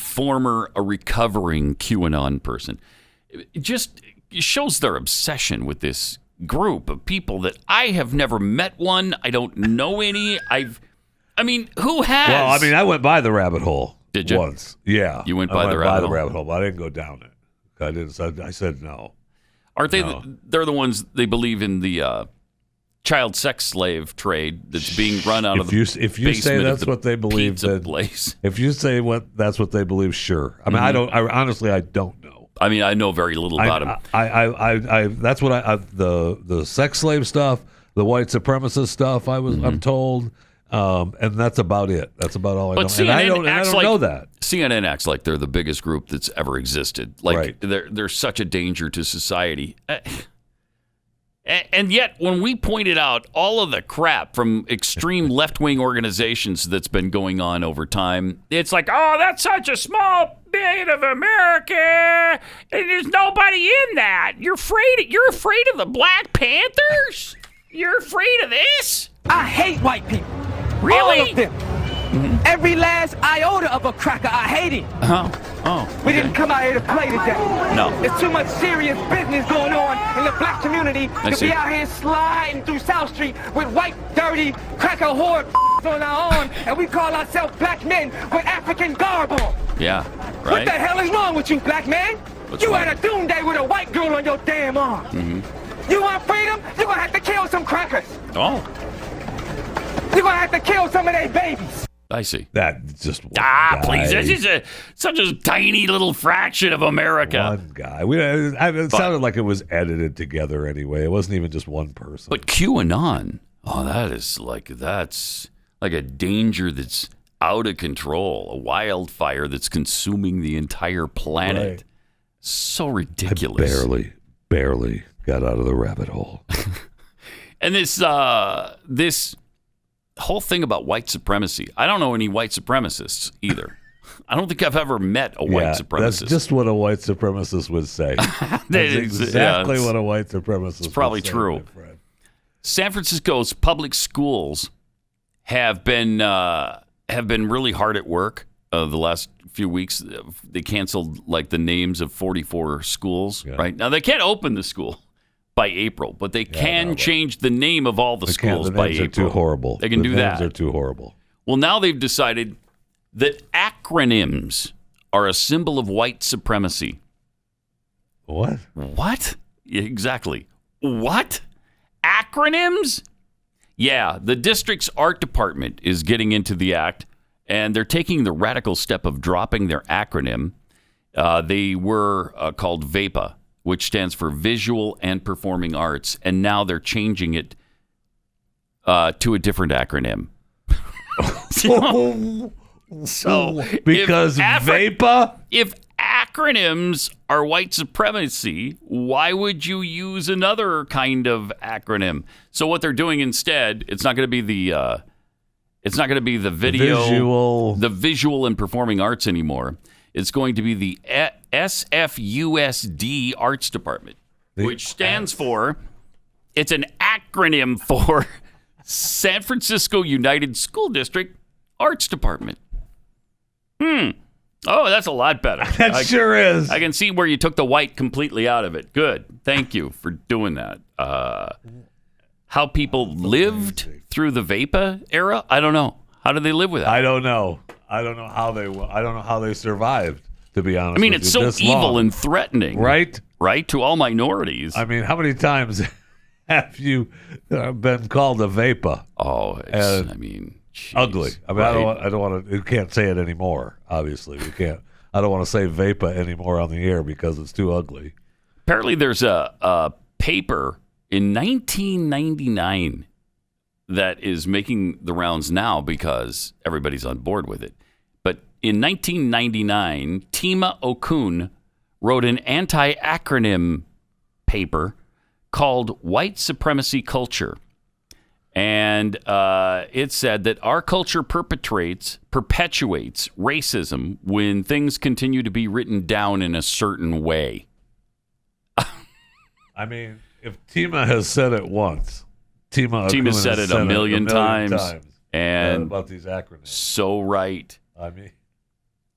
recovering QAnon person. It just shows their obsession with this group of people that I have never met one. I don't know any. I mean, who has? Well, I mean, I went by the rabbit hole. Did you? Once. Yeah. You went by the rabbit hole? But I didn't go down it. I didn't. I said no. Aren't they? No. They're the ones, they believe in the child sex slave trade that's being run out of the basement. If you say that's what they believe, pizza place. If you say that's what they believe, sure. I mean, honestly, I don't know. I mean, I know very little about him. That's what the sex slave stuff, the white supremacist stuff. I'm told, and that's about it. That's about all I know. CNN and I don't know that. CNN acts like they're the biggest group that's ever existed. Like right. they're such a danger to society. And yet, when we pointed out all of the crap from extreme left-wing organizations that's been going on over time, it's like, oh, that's such a small bit of America, and there's nobody in that. You're afraid of the Black Panthers? You're afraid of this? I hate white people. Really? All of them. Mm-hmm. Every last iota of a cracker, I hate him. We didn't come out here to play today. No. There's too much serious business going on in the black community to be out here sliding through South Street with white, dirty, cracker whore on our arm, and we call ourselves black men with African garb on. Yeah, right. What the hell is wrong with you, black man? You had a doomsday with a white girl on your damn arm. Mm-hmm. You want freedom? You're going to have to kill some crackers. Oh. You're going to have to kill some of their babies. I see. That just one guy. Please. This is such a tiny little fraction of America. One guy. It sounded like it was edited together anyway. It wasn't even just one person. But QAnon, that's like a danger that's out of control, a wildfire that's consuming the entire planet. Right. So ridiculous. I barely got out of the rabbit hole. And this whole thing about white supremacy. I don't know any white supremacists either. I don't think I've ever met a white supremacist. That's just what a white supremacist would say. That's exactly what a white supremacist would say. It's probably true. San Francisco's public schools have been really hard at work the last few weeks. They canceled like the names of 44 schools. Yeah. Right now, they can't open the school by April, but they can change the name of all the schools by April. The names are too horrible. They can do that. The names are too horrible. Well, now they've decided that acronyms are a symbol of white supremacy. What? What? Exactly. What? Acronyms? Yeah, the district's art department is getting into the act, and they're taking the radical step of dropping their acronym. They were called VAPA, which stands for Visual and Performing Arts, and now they're changing it to a different acronym. So because VAPA? If acronyms are white supremacy, why would you use another kind of acronym? So what they're doing instead, it's not going to be the visual and performing arts anymore. It's going to be the SFUSD Arts Department, which stands for, it's an acronym for San Francisco United School District Arts Department. Oh, that's a lot better. That sure is. I can see where you took the white completely out of it. Good. Thank you for doing that. How people lived through the VAPA era? I don't know. How did they live with that? I don't know how they survived, to be honest. I mean, it's so evil and threatening. Right? Right? To all minorities. I mean, how many times have you been called a VAPA? Oh, geez, ugly. I mean, right? I don't want to. You can't say it anymore. Obviously, you can't. I don't want to say VAPA anymore on the air because it's too ugly. Apparently, there's a paper in 1999 that is making the rounds now because everybody's on board with it. But in 1999, Tima Okun wrote an anti-acronym paper called White Supremacy Culture. And it said that our culture perpetuates racism when things continue to be written down in a certain way. I mean, if Tima has said it once, Tima said it a million times. And about these acronyms. So right. I mean,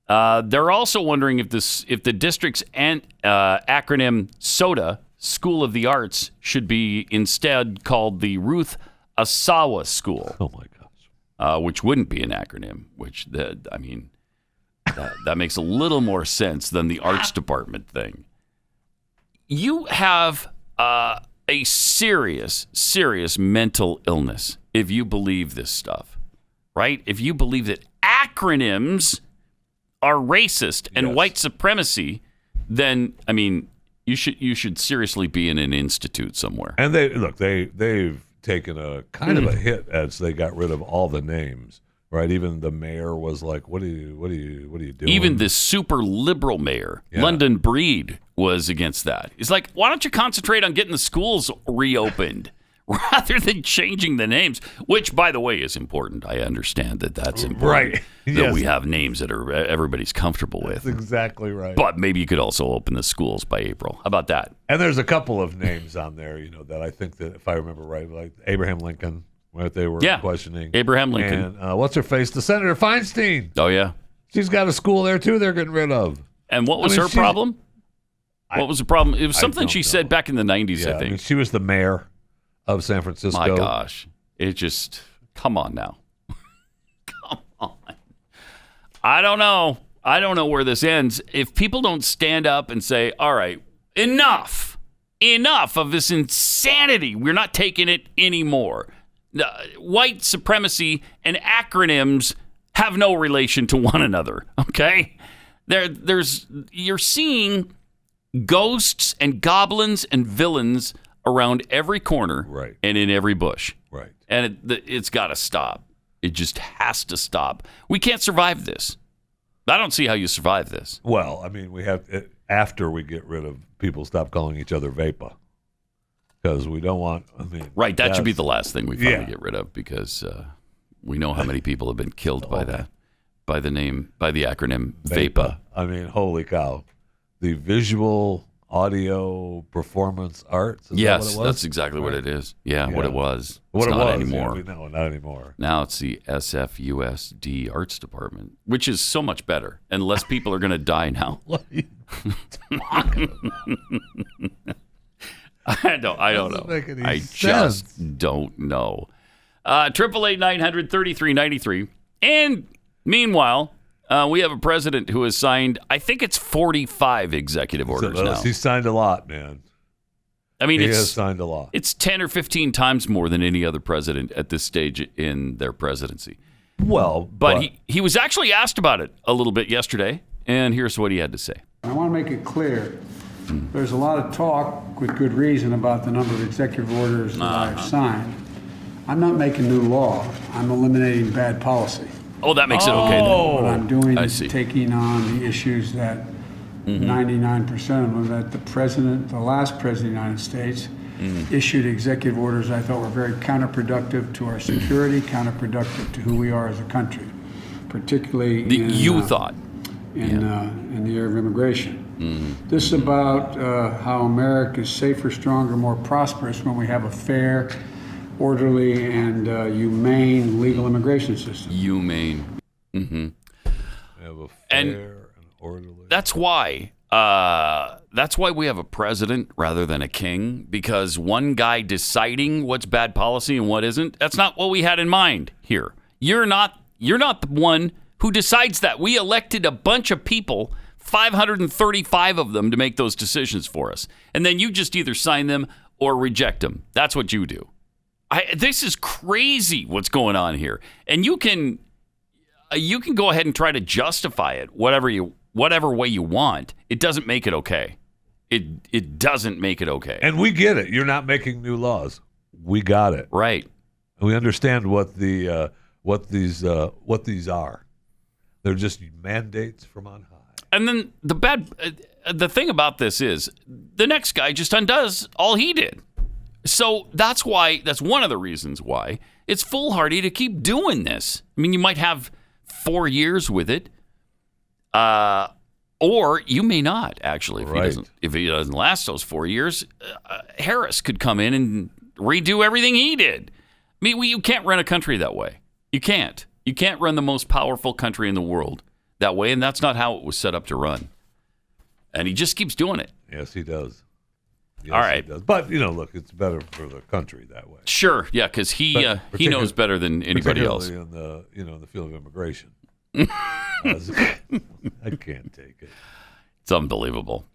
they're also wondering if the district's acronym SOTA, School of the Arts, should be instead called the Ruth Asawa School. Oh my gosh! Which wouldn't be an acronym. That makes a little more sense than the arts department thing. You have a serious mental illness if you believe this stuff, right? If you believe that acronyms are racist and white supremacy, then you should seriously be in an institute somewhere. And they've taken a kind of a hit as they got rid of all the names, right? Even the mayor was like, "What are you doing?" Even the super liberal mayor, London Breed, was against that. He's like, "Why don't you concentrate on getting the schools reopened rather than changing the names?" Which, by the way, is important. I understand that's important. Right. That we have names that are everybody's comfortable with. That's exactly right. But maybe you could also open the schools by April. How about that? And there's a couple of names on there, that I think that, if I remember right, like Abraham Lincoln, what they were questioning. Abraham Lincoln. And what's her face? The Senator Feinstein. Oh, yeah. She's got a school there, too, they're getting rid of. And what was her problem? What was the problem? It was something she said back in the 90s, I think. She was the mayor of San Francisco. My gosh. It just, come on now. Come on. I don't know where this ends. If people don't stand up and say, all right, enough of this insanity. We're not taking it anymore. White supremacy and acronyms have no relation to one another, okay? You're seeing ghosts and goblins and villains around every corner and in every bush. Right. And it's got to stop. It just has to stop. We can't survive this. I don't see how you survive this. Well, we have, after we get rid of people, stop calling each other Vapor. Because we don't want, Right, that should be the last thing we finally get rid of, because we know how many people have been killed by that, by the acronym VAPA. Holy cow. The visual audio performance arts. Yes, that's exactly what it is. Yeah, what it was. What it's it not was. Anymore. No, not anymore. Now it's the SFUSD Arts Department, which is so much better, and less people are going to die now. What are you talking about? I don't know. I just don't know. 888-900-3393. And meanwhile, we have a president who has signed, I think it's 45 executive orders now. He's signed a lot, man. He has signed a lot. It's 10 or 15 times more than any other president at this stage in their presidency. Well, but he was actually asked about it a little bit yesterday, and here's what he had to say. I want to make it clear. There's a lot of talk, with good reason, about the number of executive orders that I've signed. I'm not making new law. I'm eliminating bad policy. Oh, that makes it okay then. What I'm doing is taking on the issues that 99% of them, that the last president of the United States, issued executive orders I thought were very counterproductive to our security, counterproductive to who we are as a country, particularly in the area of immigration. This is about how America is safer, stronger, more prosperous when we have a fair, orderly, and humane legal immigration system. Humane. We have a fair and orderly. That's why we have a president rather than a king, because one guy deciding what's bad policy and what isn't, that's not what we had in mind here. You're not the one who decides that. We elected a bunch of people, 535 of them, to make those decisions for us. And then you just either sign them or reject them. That's what you do. This is crazy what's going on here. And you can go ahead and try to justify it whatever way you want. It doesn't make it okay. It doesn't make it okay. And we get it. You're not making new laws. We got it. Right. We understand what these are. They're just mandates from on high. And then the thing about this is the next guy just undoes all he did. So that's one of the reasons why it's foolhardy to keep doing this. I mean, you might have 4 years with it, or you may not actually. If he doesn't last those 4 years, Harris could come in and redo everything he did. I mean, you can't run a country that way. You can't. You can't run the most powerful country in the world that way, and that's not how it was set up to run. And he just keeps doing it. Yes, he does. Yes, all right. He does. But, look, it's better for the country that way. Sure, yeah, because he knows better than anybody else. In the field of immigration. I can't take it. It's unbelievable.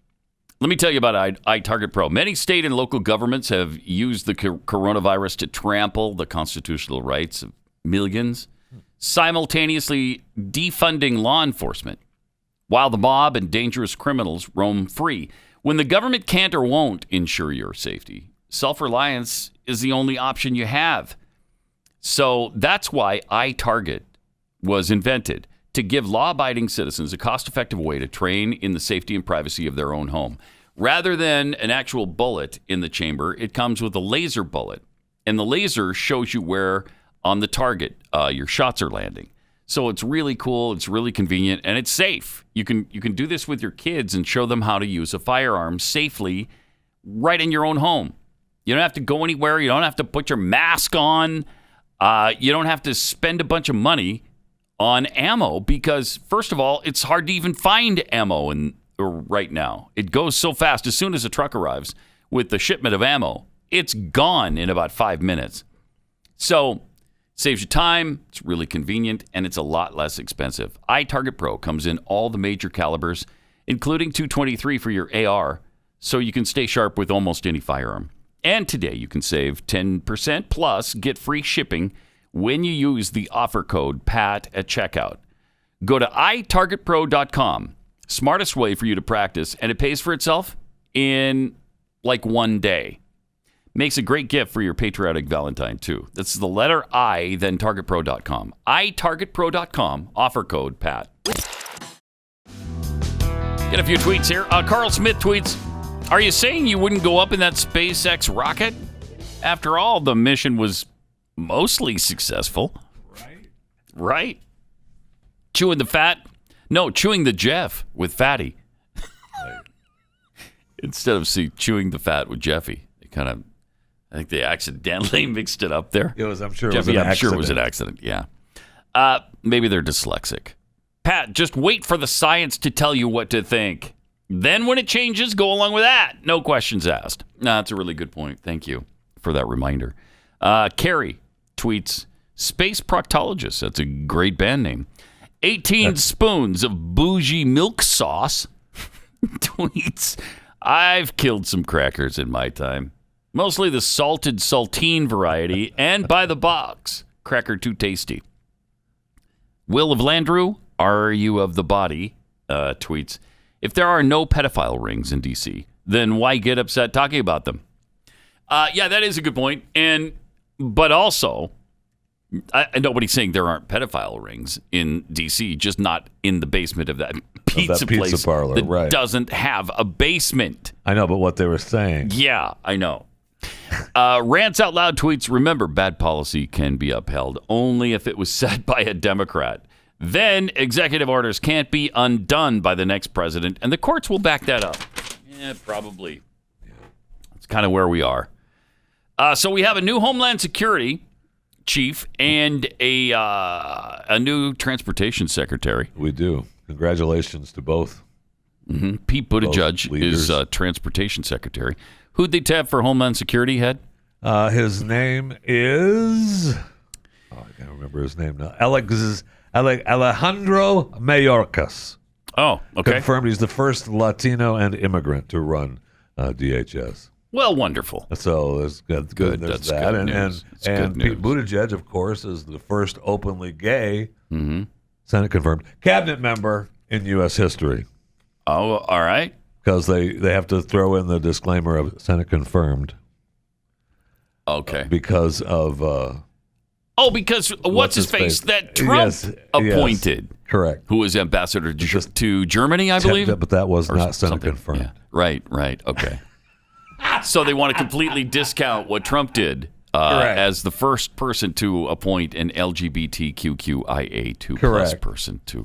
Let me tell you about iTarget Pro. Many state and local governments have used the coronavirus to trample the constitutional rights of millions, simultaneously defunding law enforcement, while the mob and dangerous criminals roam free. When the government can't or won't ensure your safety, self-reliance is the only option you have. So that's why iTarget was invented, to give law-abiding citizens a cost-effective way to train in the safety and privacy of their own home. Rather than an actual bullet in the chamber, it comes with a laser bullet, and the laser shows you where on the target your shots are landing. So it's really cool, it's really convenient, and it's safe. You can do this with your kids and show them how to use a firearm safely right in your own home. You don't have to go anywhere. You don't have to put your mask on. You don't have to spend a bunch of money on ammo because, first of all, it's hard to even find ammo right now. It goes so fast. As soon as a truck arrives with the shipment of ammo, it's gone in about 5 minutes. So saves you time, it's really convenient, and it's a lot less expensive. iTarget Pro comes in all the major calibers, including .223 for your AR, so you can stay sharp with almost any firearm. And today you can save 10% plus get free shipping when you use the offer code PAT at checkout. Go to itargetpro.com. Smartest way for you to practice, and it pays for itself in like 1 day. Makes a great gift for your patriotic Valentine, too. That's the letter I, then targetpro.com. itargetpro.com, offer code PAT. Get a few tweets here. Carl Smith tweets, are you saying you wouldn't go up in that SpaceX rocket? After all, the mission was mostly successful. Right? Chewing the fat? No, chewing the Jeff with Fatty. Instead of chewing the fat with Jeffy. I think they accidentally mixed it up there. I'm sure Jeffy, it was an accident. Yeah. Maybe they're dyslexic. Pat, just wait for the science to tell you what to think. Then when it changes, go along with that. No questions asked. That's a really good point. Thank you for that reminder. Carrie tweets, Space Proctologist. That's a great band name. 18 spoons of bougie milk sauce. Tweets, I've killed some crackers in my time. Mostly the salted saltine variety and by the box. Cracker too tasty. Will of Landrew, are you of the body? Tweets, if there are no pedophile rings in D.C., then why get upset talking about them? Yeah, that is a good point. But also, nobody's saying there aren't pedophile rings in D.C., just not in the basement of that pizza place parlor, that right. doesn't have a basement. I know, but what they were saying. Yeah, I know. Rants Out Loud tweets, remember, bad policy can be upheld only if it was set by a Democrat. Then executive orders can't be undone by the next president, and the courts will back that up. Yeah, probably. It's kind of where we are. So we have a new Homeland Security chief and a new transportation secretary. We do. Congratulations to both. Mm-hmm. Pete Buttigieg is transportation secretary. Who'd they have for Homeland Security head? His name is... I can't remember his name now. Alejandro Mayorkas. Oh, okay. Confirmed he's the first Latino and immigrant to run DHS. Well, wonderful. So there's good. There's that. And Pete Buttigieg, of course, is the first openly gay Senate confirmed cabinet member in U.S. history. Oh, all right. Because they have to throw in the disclaimer of Senate confirmed. Okay. Because of... because what's his face that Trump appointed. Yes, Correct. Who was ambassador to Germany, I believe? But that was not Senate something. confirmed. Yeah. Right. Okay. So they want to completely discount what Trump did as the first person to appoint an LGBTQIA2 plus person to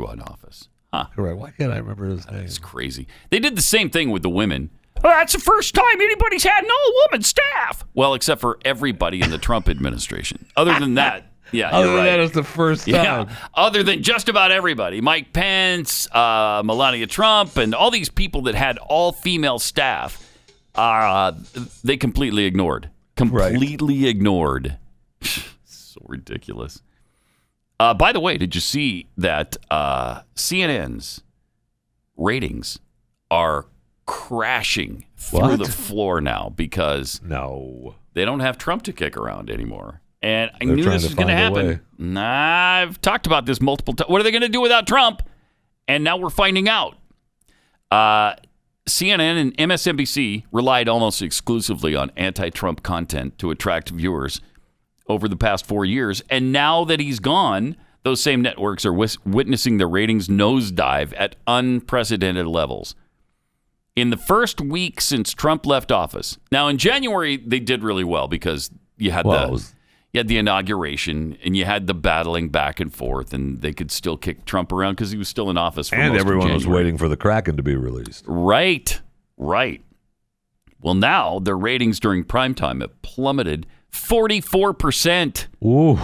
an office. Huh. Correct. Why can't I remember his name? It's crazy. They did the same thing with the women. Oh, that's the first time anybody's had an all-woman staff. Well, except for everybody in the Trump administration. Other than that, yeah, Other you're than right. that, it's the first time. Yeah, other than just about everybody. Mike Pence, Melania Trump, and all these people that had all-female staff, they completely ignored. Ignored. So ridiculous. By the way, did you see that CNN's ratings are crashing through the floor now because they don't have Trump to kick around anymore? And I knew this was going to happen. I've talked about this multiple times. What are they going to do without Trump? And now we're finding out. CNN and MSNBC relied almost exclusively on anti-Trump content to attract viewers over the past 4 years. And now that he's gone, those same networks are witnessing their ratings nosedive at unprecedented levels. In the first week since Trump left office. Now, in January, they did really well because you had the inauguration and you had the battling back and forth, and they could still kick Trump around because he was still in office for most of January. And everyone was waiting for the Kraken to be released. Right. Well, now their ratings during primetime have plummeted 44%. Ooh.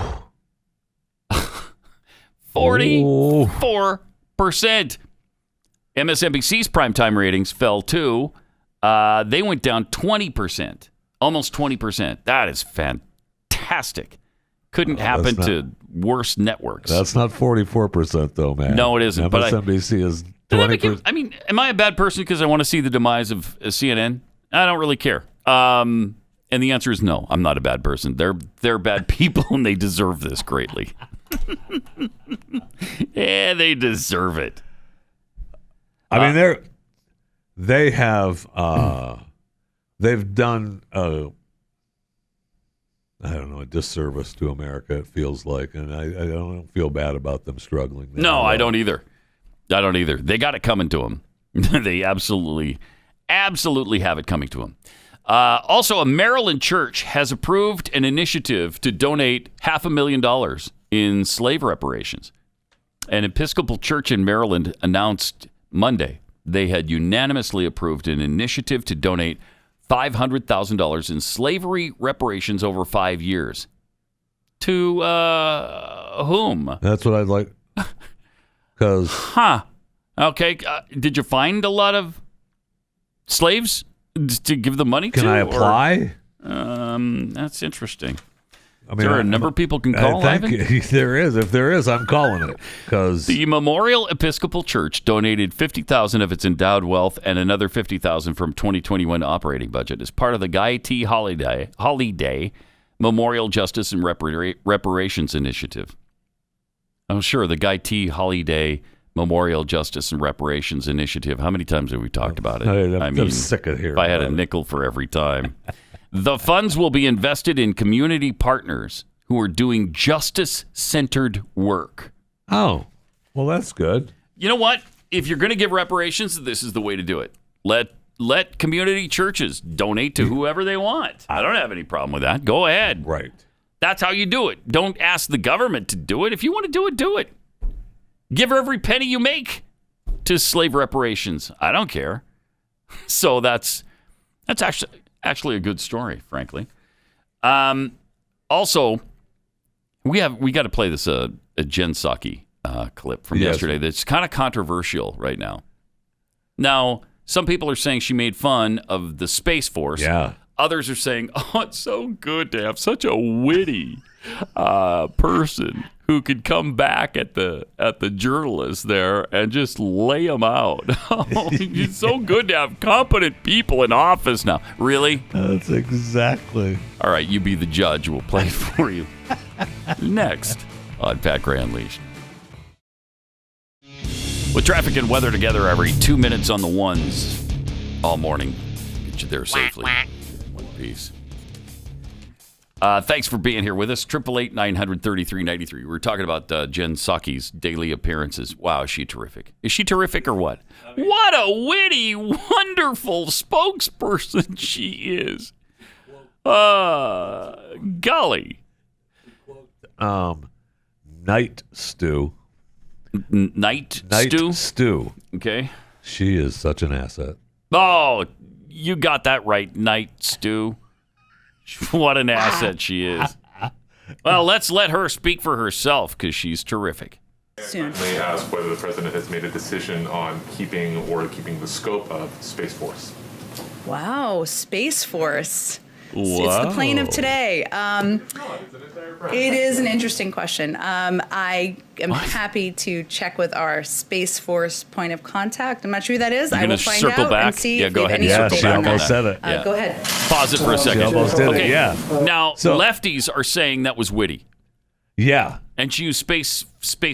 44%. MSNBC's primetime ratings fell too. They went down 20%, almost 20%. That is fantastic. Couldn't happen to worse networks. That's not 44% though, man. No, it isn't. MSNBC is 20%. I mean, am I a bad person because I want to see the demise of CNN? I don't really care. And the answer is no. I'm not a bad person. They're bad people, and they deserve this greatly. Yeah, they deserve it. I mean, they've done a disservice to America, it feels like, and I don't feel bad about them struggling. No, I don't either. They got it coming to them. They absolutely have it coming to them. Also, a Maryland church has approved an initiative to donate $500,000 in slave reparations. An Episcopal church in Maryland announced Monday they had unanimously approved an initiative to donate $500,000 in slavery reparations over 5 years. To whom? That's what I'd like. Because okay. Did you find a lot of slaves to give the money to? Can I apply? That's interesting. I mean, is there a number people can call? There is. If there is, I'm calling it. Because the Memorial Episcopal Church donated $50,000 of its endowed wealth and another $50,000 from 2021 operating budget as part of the Guy T. Holiday Memorial Justice and Reparations Initiative. Oh, sure, the Guy T. Holiday Memorial Justice and Reparations Initiative. How many times have we talked about it? I'm sick of hearing. If I had a nickel for every time. The funds will be invested in community partners who are doing justice-centered work. Oh, well, that's good. You know what? If you're going to give reparations, this is the way to do it. Let community churches donate to whoever they want. I don't have any problem with that. Go ahead. Right. That's how you do it. Don't ask the government to do it. If you want to do it, do it. Give her every penny you make to slave reparations. I don't care. So that's actually a good story, frankly. Also, we got to play this a Jen Psaki clip from yesterday that's kind of controversial right now. Now, some people are saying she made fun of the Space Force. Yeah. Others are saying, oh, it's so good to have such a witty person who could come back at the journalists there and just lay them out. Oh, it's so good to have competent people in office now. Really? That's exactly. All right, you be the judge. We'll play it for you. Next on Pat Gray Unleashed. With traffic and weather together every 2 minutes on the ones all morning. Get you there safely. One piece. Thanks for being here with us. 888-900-3393. We're talking about Jen Psaki's daily appearances. Wow, is she terrific? Is she terrific or what? What a witty, wonderful spokesperson she is. Golly. Night stew. Night stew. Okay. She is such an asset. Oh, you got that right, Night stew. What an asset she is. Well, let's let her speak for herself because she's terrific. Soon. They asked whether the president has made a decision on keeping the scope of Space Force. Wow, Space Force. Wow. It's the plane of today. It is an interesting question. I am happy to check with our Space Force point of contact. I'm not sure who that is. I will find out and see if go they have ahead. any She almost said it. Go ahead. Pause it for a second. She almost did it, yeah. Now, lefties are saying that was witty. Yeah. And she used Space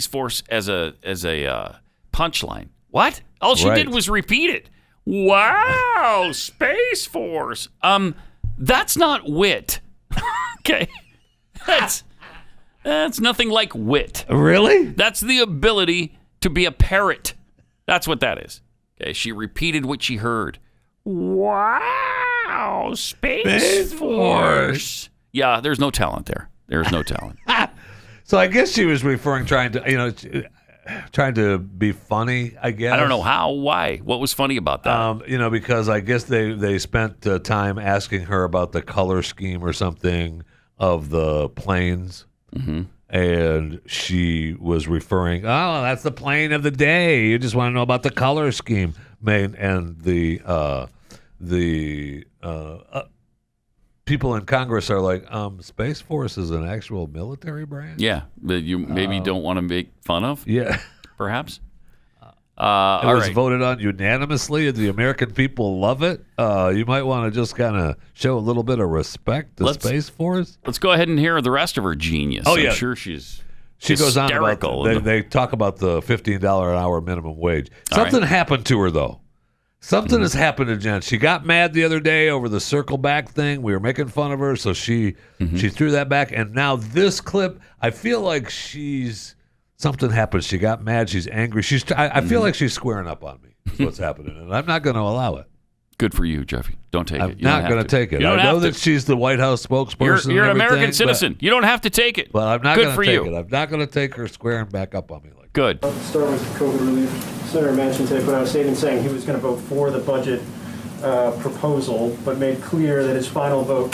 Force as a punchline. What? All she did was repeat it. Wow, Space Force. That's not wit. Okay. That's nothing like wit. Really? That's the ability to be a parrot. That's what that is. Okay, she repeated what she heard. Wow, Space Force. Yeah, there's no talent there. There's no talent. So I guess she was trying to be funny, I guess. I don't know how, why. What was funny about that? Because I guess they spent time asking her about the color scheme or something of the planes. Mm-hmm. And she was referring, that's the plane of the day. You just want to know about the color scheme. And the people in Congress are like, Space Force is an actual military branch? Yeah, that you maybe don't want to make fun of? Yeah. Perhaps? It was voted on unanimously, and the American people love it. You might want to just kind of show a little bit of respect to Space Force. Let's go ahead and hear the rest of her genius. Oh, yeah. I'm sure she goes on about they talk about the $15 an hour minimum wage. Something happened to her, though. Something has happened to Jen. She got mad the other day over the circle back thing. We were making fun of her, so she threw that back. And now this clip, I feel like something happened. She got mad. She's angry. I feel like she's squaring up on me. That's what's happening, and I'm not going to allow it. Good for you, Jeffy. Don't take it. I'm not going to take it. I know that she's the White House spokesperson. You're an American citizen. You don't have to take it. But I'm not going to take it. I'm not going to take her squaring back up on me like Good. I'll start with COVID relief. Senator Manchin today put out a statement saying he was going to vote for the budget proposal, but made clear that his final vote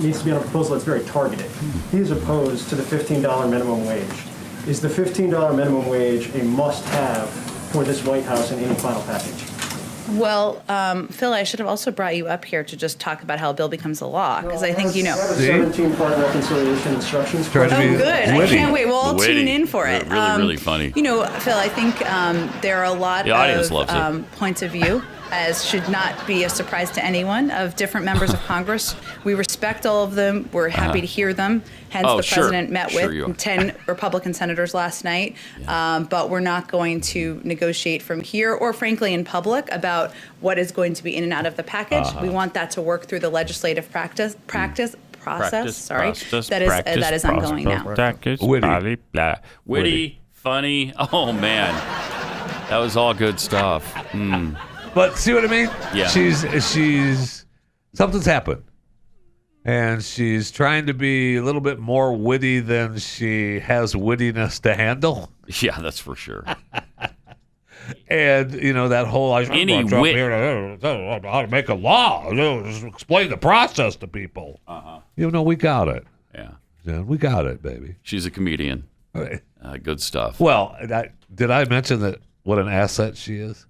needs to be on a proposal that's very targeted. He is opposed to the $15 minimum wage. Is the $15 minimum wage a must-have for this White House in any final package? Well, Phil, I should have also brought you up here to just talk about how a bill becomes a law, because I think you know. I have a 17-part reconciliation instructions. Oh, good. I can't wait. We'll all tune in for it. Really funny. Phil, I think there are a lot of points of view, as should not be a surprise to anyone, of different members of Congress. We respect all of them. We're happy to hear them. Hence, the president met with 10 Republican senators last night. But we're not going to negotiate from here or, frankly, in public about what is going to be in and out of the package. We want that to work through the legislative process. That is ongoing now. Witty, funny. Oh, man. That was all good stuff. But see what I mean? Yeah. She's something's happened. And she's trying to be a little bit more witty than she has wittiness to handle. Yeah, that's for sure. And, that whole how to make a law, just explain the process to people. We got it. Yeah. We got it, baby. She's a comedian. Good stuff. Well, did I mention what an asset she is?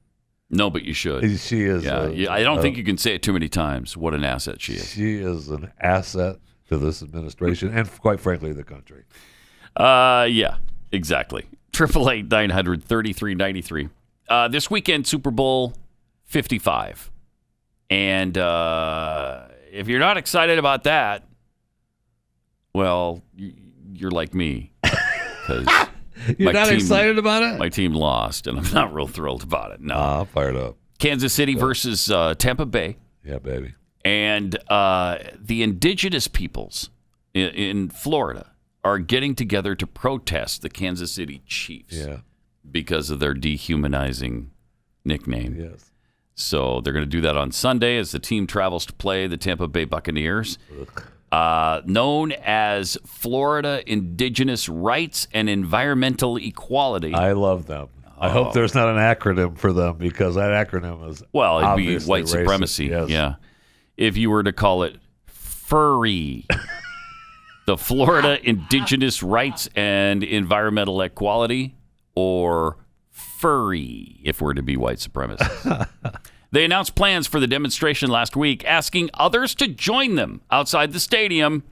No, but you should. She is. Yeah, I don't think you can say it too many times. What an asset she is. She is an asset to this administration and, quite frankly, the country. Yeah, exactly. 888-900-3393. This weekend, Super Bowl 55. And if you're not excited about that, well, you're like me. Because you're not excited about it? My team lost, and I'm not real thrilled about it. No. I'm fired up. Kansas City versus Tampa Bay. Yeah, baby. And the indigenous peoples in Florida are getting together to protest the Kansas City Chiefs because of their dehumanizing nickname. Yes. So they're going to do that on Sunday as the team travels to play the Tampa Bay Buccaneers. Known as Florida Indigenous Rights and Environmental Equality. I love them. I hope there's not an acronym for them because that acronym is it'd be white racist. supremacy. Yes. Yeah. If you were to call it FURRY, the Florida Indigenous Rights and Environmental Equality, or furry, if we're to be white supremacists. They announced plans for the demonstration last week, asking others to join them outside the stadium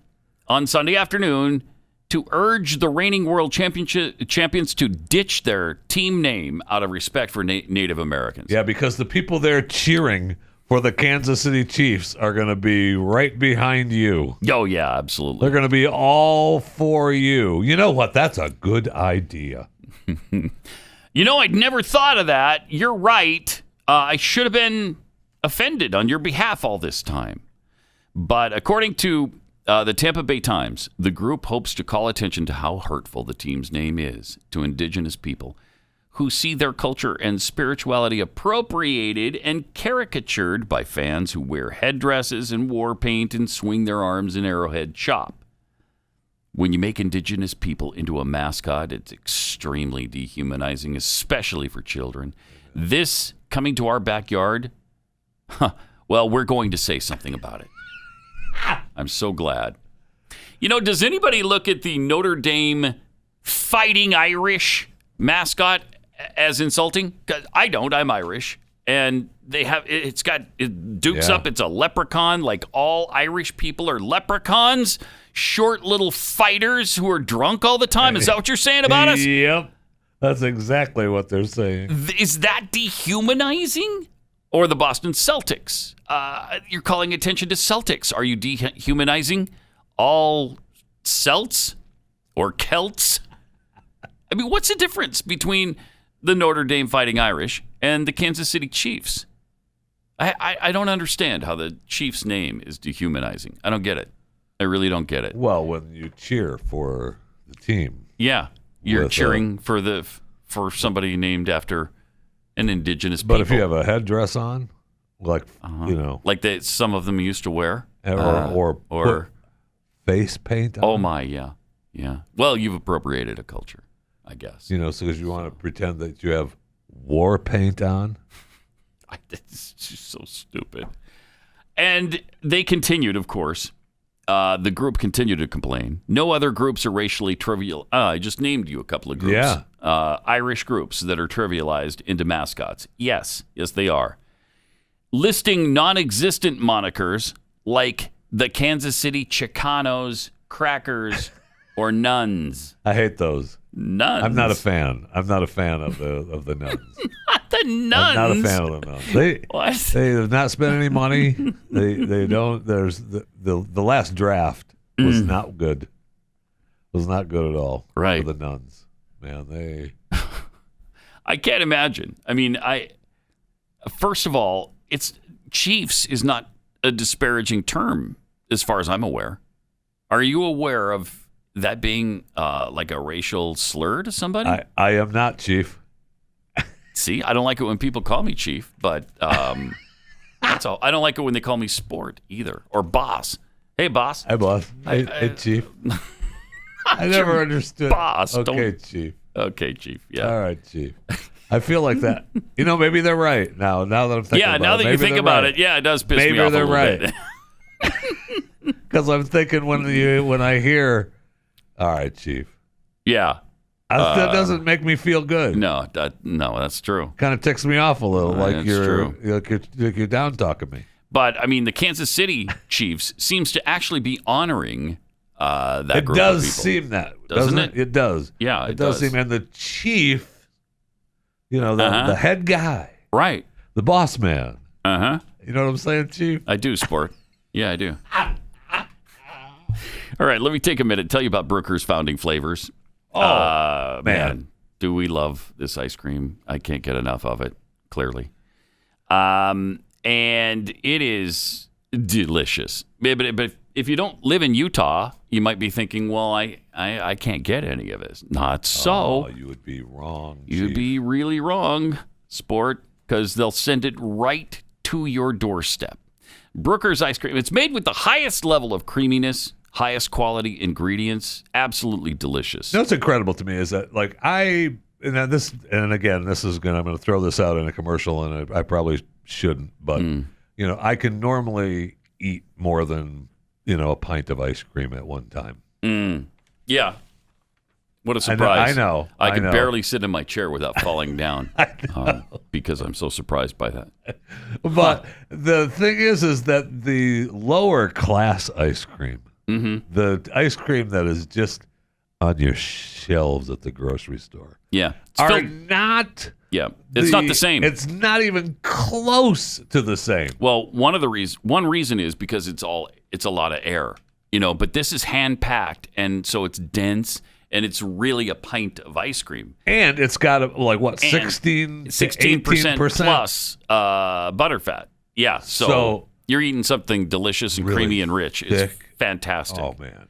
on Sunday afternoon to urge the reigning world champions to ditch their team name out of respect for Native Americans. Yeah, because the people there cheering for the Kansas City Chiefs are going to be right behind you. Oh, yeah, absolutely. They're going to be all for you. You know what? That's a good idea. I'd never thought of that. You're right. I should have been offended on your behalf all this time. But according to the Tampa Bay Times, the group hopes to call attention to how hurtful the team's name is to indigenous people who see their culture and spirituality appropriated and caricatured by fans who wear headdresses and war paint and swing their arms in Arrowhead chop. When you make indigenous people into a mascot, it's extremely dehumanizing, especially for children. This coming to our backyard, well, we're going to say something about it. I'm so glad. Does anybody look at the Notre Dame Fighting Irish mascot as insulting? 'Cause I don't. I'm Irish. And it dukes up. It's a leprechaun, like all Irish people are leprechauns. Short little fighters who are drunk all the time. Is that what you're saying about us? Yep. That's exactly what they're saying. Is that dehumanizing? Or the Boston Celtics? You're calling attention to Celtics. Are you dehumanizing all Celts or Celts? I mean, what's the difference between the Notre Dame Fighting Irish and the Kansas City Chiefs? I don't understand how the Chiefs' name is dehumanizing. I don't get it. I really don't get it. Well, when you cheer for the team. Yeah. You're cheering for somebody named after an indigenous people. But if you have a headdress on, like like some of them used to wear, or put face paint on. Oh my, yeah. Well, you've appropriated a culture, I guess. So because you want to pretend that you have war paint on. It's just so stupid. And they continued, of course. The group continued to complain. No other groups are racially trivial. I just named you a couple of groups. Yeah. Irish groups that are trivialized into mascots. Yes, they are. Listing non-existent monikers like the Kansas City Chicanos, Crackers, or Nuns. I hate those. Nuns. I'm not a fan. I'm not a fan of the nuns. Not the nuns. I'm not a fan of the nuns. They have not spent any money. They don't. There's the last draft was not good. Was not good at all. Right. For the nuns, man. They. I can't imagine. I mean, first of all, Chiefs is not a disparaging term as far as I'm aware. Are you aware of that being like a racial slur to somebody? I am not, Chief. See, I don't like it when people call me Chief, but that's all. I don't like it when they call me Sport either, or Boss. Hey, Boss. Hey, Boss. Hey, Chief. I never understood. Boss. Okay, Chief. Okay, Chief. Yeah. All right, Chief. I feel like that. Maybe they're right now. Now that I'm thinking about it. Yeah, now that you think about it, yeah, it does piss me off a little bit. Because I'm thinking when I hear, all right, Chief. Yeah. That doesn't make me feel good. No, that's true. Kind of ticks me off a little, like you're down talking me. But I mean, the Kansas City Chiefs seems to actually be honoring that group of people. It does seem that, doesn't it? It does. Yeah, it does seem. And the chief, the head guy, right? The boss man. You know what I'm saying, Chief? I do, Sport. Yeah, I do. All right, let me take a minute and tell you about Brooker's Founding Flavors. Oh, man. Do we love this ice cream? I can't get enough of it, clearly. And it is delicious. But if you don't live in Utah, you might be thinking, well, I can't get any of this. Not so. Oh, you would be wrong. You'd be really wrong, sport, because they'll send it right to your doorstep. Brooker's ice cream. It's made with the highest level of creaminess, highest quality ingredients. Absolutely delicious. What's incredible to me is that, like, I'm going to throw this out in a commercial, and I probably shouldn't, but I can normally eat more than a pint of ice cream at one time. Yeah. What a surprise. I know. I can barely sit in my chair without falling down because I'm so surprised by that. But the thing is that the lower class ice cream, the ice cream that is just on your shelves at the grocery store, it's not... Yeah, it's not the same. It's not even close to the same. Well, one reason is because it's a lot of air, but this is hand packed, and so it's dense, and it's really a pint of ice cream. And it's got 16% plus butterfat. Yeah, so you're eating something delicious and really creamy and rich. It's fantastic. Oh man.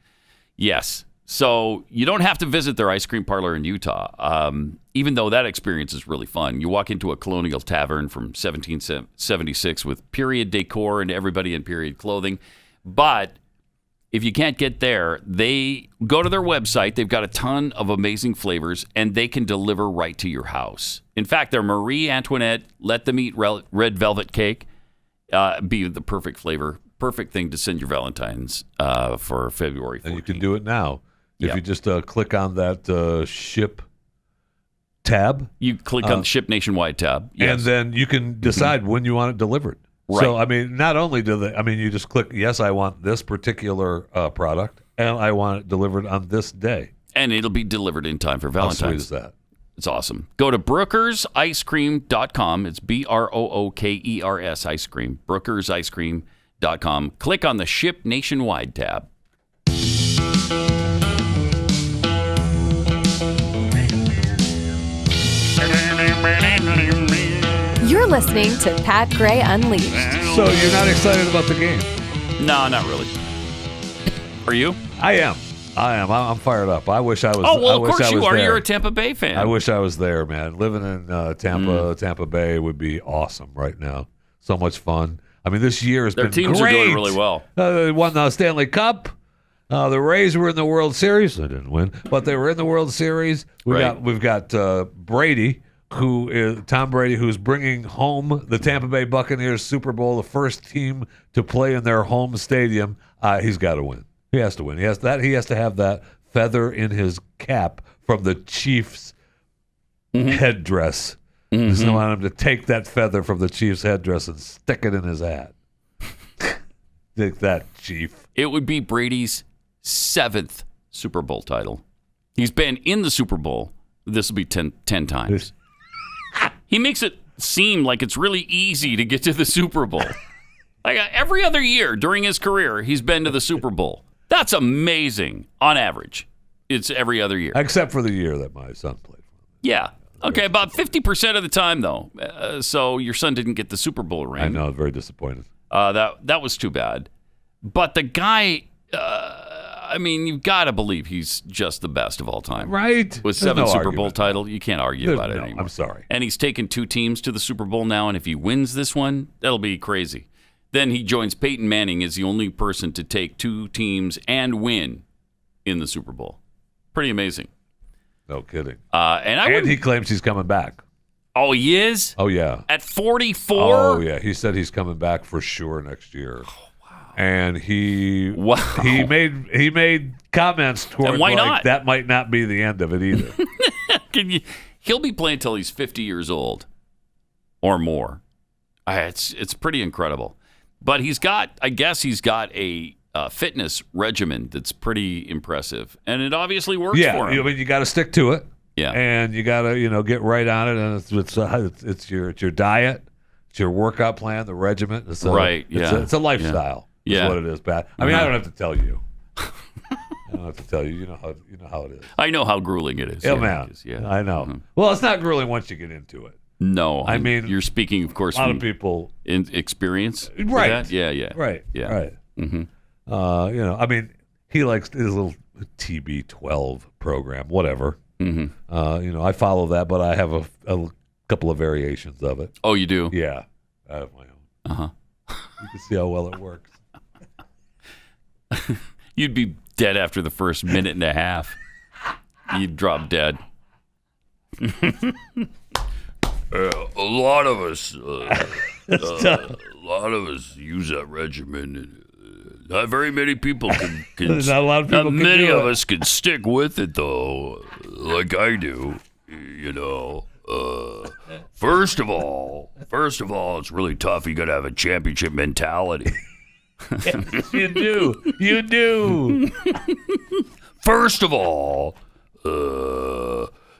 Yes. So you don't have to visit their ice cream parlor in Utah, even though that experience is really fun. You walk into a colonial tavern from 1776 with period decor and everybody in period clothing. But if you can't get there, they go to their website. They've got a ton of amazing flavors, and they can deliver right to your house. In fact, their Marie Antoinette Let Them Eat Red Velvet Cake be the perfect flavor, perfect thing to send your Valentine's for February 14th. And you can do it now. If you just click on that ship tab. You click on the ship nationwide tab. Yes. And then you can decide when you want it delivered. Right. So, not only you just click, yes, I want this particular product, and I want it delivered on this day. And it'll be delivered in time for Valentine's. How sweet is that? It's awesome. Go to brookersicecream.com. It's BROOKERS ice cream. brookersicecream.com. Click on the Ship Nationwide tab. You're listening to Pat Gray Unleashed. So you're not excited about the game? No, not really. Are you? I am. I'm fired up. I wish I was. Oh, well, of course you are. There. You're a Tampa Bay fan. I wish I was there, man. Living in Tampa Bay would be awesome right now. So much fun. This year has been great. Their teams are doing really well. They won the Stanley Cup. The Rays were in the World Series. They didn't win, but they were in the World Series. We've got Brady, Tom Brady, who's bringing home the Tampa Bay Buccaneers Super Bowl, the first team to play in their home stadium. He's got to win. He has to win. He has to have that feather in his cap from the Chiefs' headdress. Mm-hmm. I want him to take that feather from the Chiefs' headdress and stick it in his hat. Take that, Chief. It would be Brady's 7th Super Bowl title. He's been in the Super Bowl. This will be 10 times. He makes it seem like it's really easy to get to the Super Bowl. Like every other year during his career, he's been to the Super Bowl. That's amazing. On average, it's every other year. Except for the year that my son played for him. Yeah. Okay, about 50% of the time, though. So your son didn't get the Super Bowl ring. I know, very disappointed. That was too bad. But the guy, you've got to believe he's just the best of all time. Right. With 7 Super Bowl titles, you can't argue about it anymore. I'm sorry. And he's taken 2 teams to the Super Bowl now, and if he wins this one, that'll be crazy. Then he joins Peyton Manning as the only person to take 2 teams and win in the Super Bowl. Pretty amazing. No kidding. And he claims he's coming back. Oh, he is? Oh, yeah. At 44? Oh, yeah. He said he's coming back for sure next year. Oh, wow. And he made comments toward not? That might not be the end of it either. He'll be playing till he's 50 years old or more. It's pretty incredible. But he's got a fitness regimen that's pretty impressive, and it obviously works for him. You got to stick to it. Yeah, and you got to get right on it, and it's your diet, it's your workout plan, the regimen. It's a lifestyle. Yeah, is what it is, Pat. I don't have to tell you. I don't have to tell you. You know how it is. I know how grueling it is. Yeah, man. I know. Mm-hmm. Well, it's not grueling once you get into it. No, you're speaking, of course, a lot of people in experience, right? Yeah. Right. Yeah. Right. Mm-hmm. I mean, he likes his little TB12 program, whatever. I follow that, but I have a couple of variations of it. Oh, you do? Yeah, I have my own. You can see how well it works. You'd be dead after the first minute and a half. You'd drop dead. A lot of us use that regimen. Not very many people can not a lot of people not can many do of it. us can stick with it though, like I do. First of all, it's really tough. You got to have a championship mentality. Yes, you do. You do. First of all,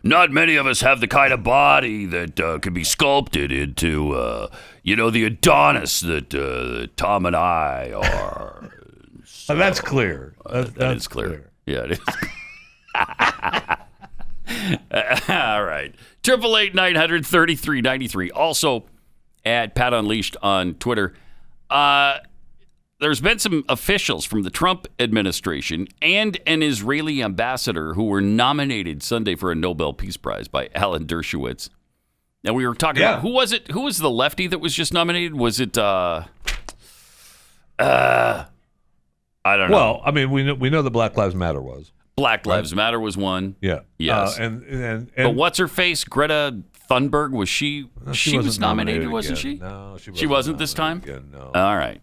not many of us have the kind of body that can be sculpted into, the Adonis that Tom and I are. So, that's clear. That is clear. Yeah, it is. All right. 888-900-3393. Also, at Pat Unleashed on Twitter. There's been some officials from the Trump administration and an Israeli ambassador who were nominated Sunday for a Nobel Peace Prize by Alan Dershowitz. Now, we were talking about, who was it? Who was the lefty that was just nominated? Was it, I don't know. Well, I mean, we know that Black Lives Matter was. Black Lives Matter was one. Yeah. Yes. But what's her face? Greta Thunberg, was she? She was nominated, wasn't she? No, she wasn't this time. Again, no. All right.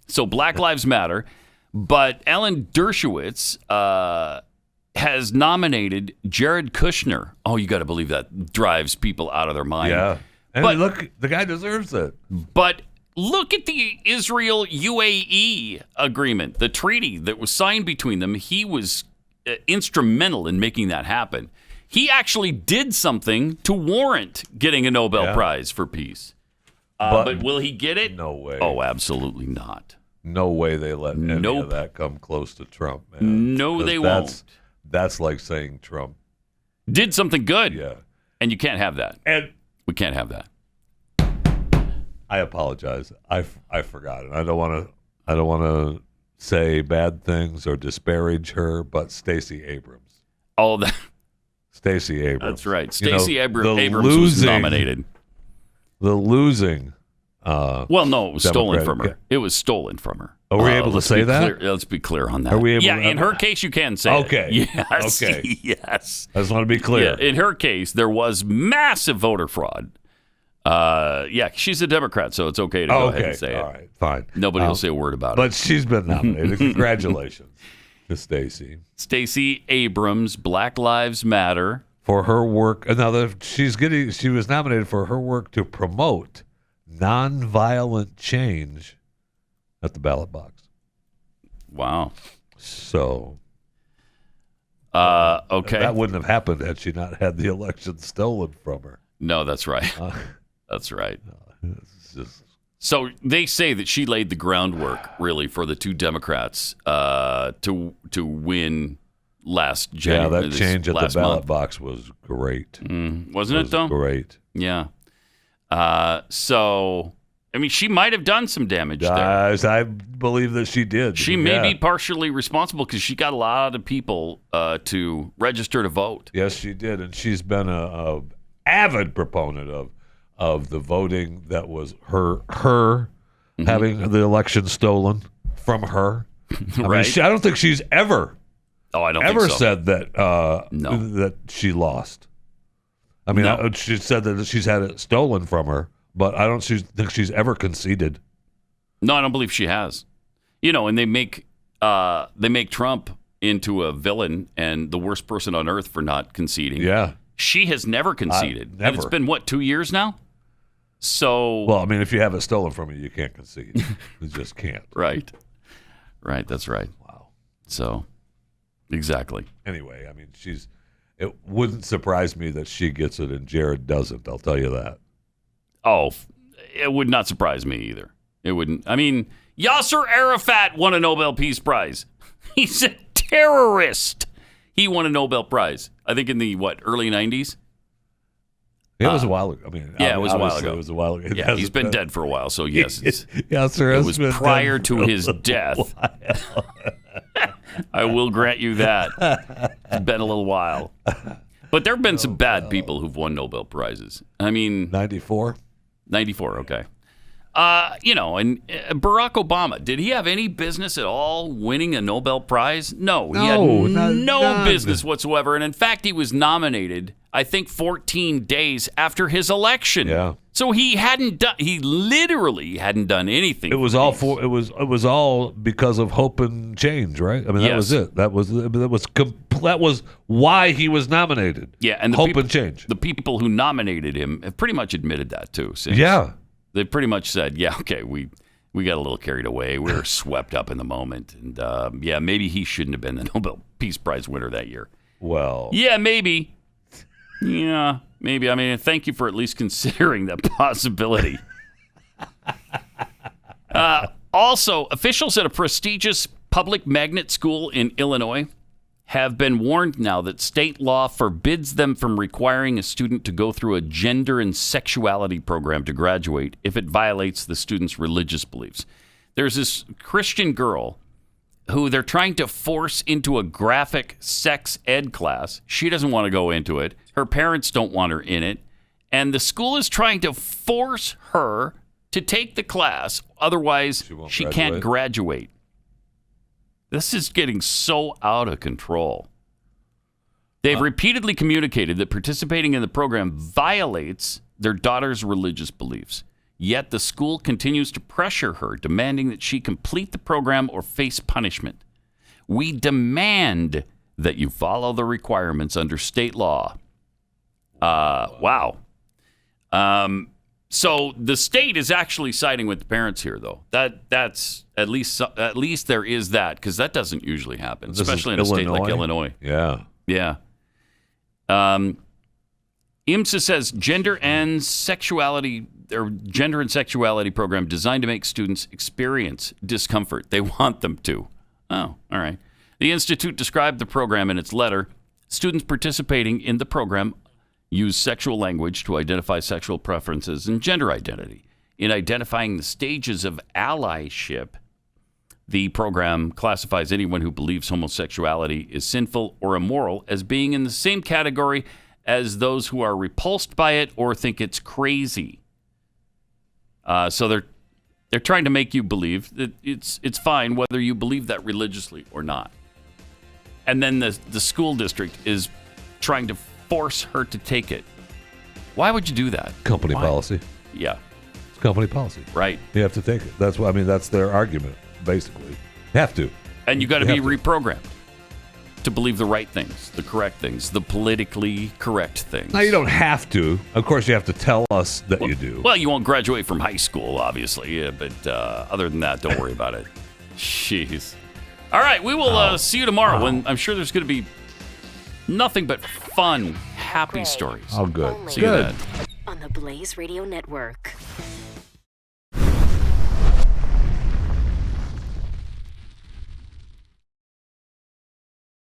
So Black Lives Matter, but Alan Dershowitz has nominated Jared Kushner. Oh, you got to believe that drives people out of their mind. Yeah. And look, the guy deserves it. But look at the Israel-UAE agreement, the treaty that was signed between them. He was instrumental in making that happen. He actually did something to warrant getting a Nobel Prize for peace. But will he get it? No way. Oh, absolutely not. No way they let any of that come close to Trump, man. No, they won't. That's like saying Trump did something good. Yeah. And you can't have that. And we can't have that. I apologize. I forgot it. I don't want to say bad things or disparage her, but Stacey Abrams. Oh, Stacey Abrams. That's right. Stacey Abrams was nominated. The losing. Well, no, it was stolen from her. It was stolen from her. Are we able to say that? Let's be clear on that. Are we able? Yeah, in her case, you can say okay. it. Yes. Okay. Yes. I just want to be clear. Yeah, in her case, there was massive voter fraud. She's a Democrat, so it's okay to go ahead and say it. All right, fine. Nobody will say a word about it. But she's been nominated. Congratulations to Stacey. Stacey Abrams, Black Lives Matter. For her work, she was nominated for her work to promote nonviolent change at the ballot box. Wow. So, okay. That wouldn't have happened had she not had the election stolen from her. No, that's right. That's right. It's just... So they say that she laid the groundwork, really, for the two Democrats to win last January. Yeah, that change at the ballot box was great. Wasn't it, though? Great. Yeah. So, I mean, she might have done some damage there. I believe that she did. She may be partially responsible because she got a lot of people to register to vote. Yes, she did. And she's been a avid proponent of the voting that was her having the election stolen from her. Right. I don't think she's ever said that that she lost. I mean, she said that she's had it stolen from her, but I don't think she's ever conceded. No, I don't believe she has. And they make Trump into a villain and the worst person on earth for not conceding. Yeah. She has never conceded. Never. And it's been, 2 years now? So. Well, I mean, if you have it stolen from you, you can't concede. You just can't. Right. Right. That's right. Wow. So, exactly. Anyway, I mean, it wouldn't surprise me that she gets it and Jared doesn't. I'll tell you that. Oh, it would not surprise me either. It wouldn't. I mean, Yasser Arafat won a Nobel Peace Prize. He's a terrorist. He won a Nobel Prize. I think in the, early 90s? It was a while ago. I mean, it was a while ago. It was a while ago. Yeah, he's been dead for a while, so yes. Yes, sir. It was prior to his death. I will grant you that. It's been a little while. But there have been some bad people who've won Nobel Prizes. I mean... 94? 94, okay. And Barack Obama, did he have any business at all winning a Nobel Prize? No, he had no business whatsoever. And in fact, he was nominated, I think, 14 days after his election. Yeah. So he literally hadn't done anything. It was all because of hope and change, right? I mean, that was it. That was why he was nominated. Yeah, and hope and change. The people who nominated him have pretty much admitted that too. They pretty much said, yeah, okay, we got a little carried away. We were swept up in the moment. And, maybe he shouldn't have been the Nobel Peace Prize winner that year. Well. Yeah, maybe. Yeah, maybe. I mean, thank you for at least considering that possibility. Also, officials at a prestigious public magnet school in Illinois have been warned now that state law forbids them from requiring a student to go through a gender and sexuality program to graduate if it violates the student's religious beliefs. There's this Christian girl who they're trying to force into a graphic sex ed class. She doesn't want to go into it. Her parents don't want her in it. And the school is trying to force her to take the class. Otherwise, she can't graduate. This is getting so out of control. They've repeatedly communicated that participating in the program violates their daughter's religious beliefs. Yet the school continues to pressure her, demanding that she complete the program or face punishment. We demand that you follow the requirements under state law. Wow. So the state is actually siding with the parents here, though. That's at least there is that, because that doesn't usually happen, especially in a state like Illinois. Yeah. IMSA says gender and sexuality program designed to make students experience discomfort. They want them to. Oh, all right. The institute described the program in its letter. Students participating in the program use sexual language to identify sexual preferences and gender identity. In identifying the stages of allyship, the program classifies anyone who believes homosexuality is sinful or immoral as being in the same category as those who are repulsed by it or think it's crazy. So they're trying to make you believe that it's fine whether you believe that religiously or not. And then the school district is trying to force her to take it. Why would you do that? Company policy. Yeah. It's company policy. Right. You have to take it. That's what, I mean, that's their argument, basically. You have to. And you got to be reprogrammed to believe the right things, the correct things, the politically correct things. Now, you don't have to. Of course, you have to tell us that you do. Well, you won't graduate from high school, obviously. But other than that, don't worry about it. Jeez. All right. We will see you tomorrow when I'm sure there's going to be nothing but fun, happy stories. Oh, good. See you then. On the Blaze Radio Network.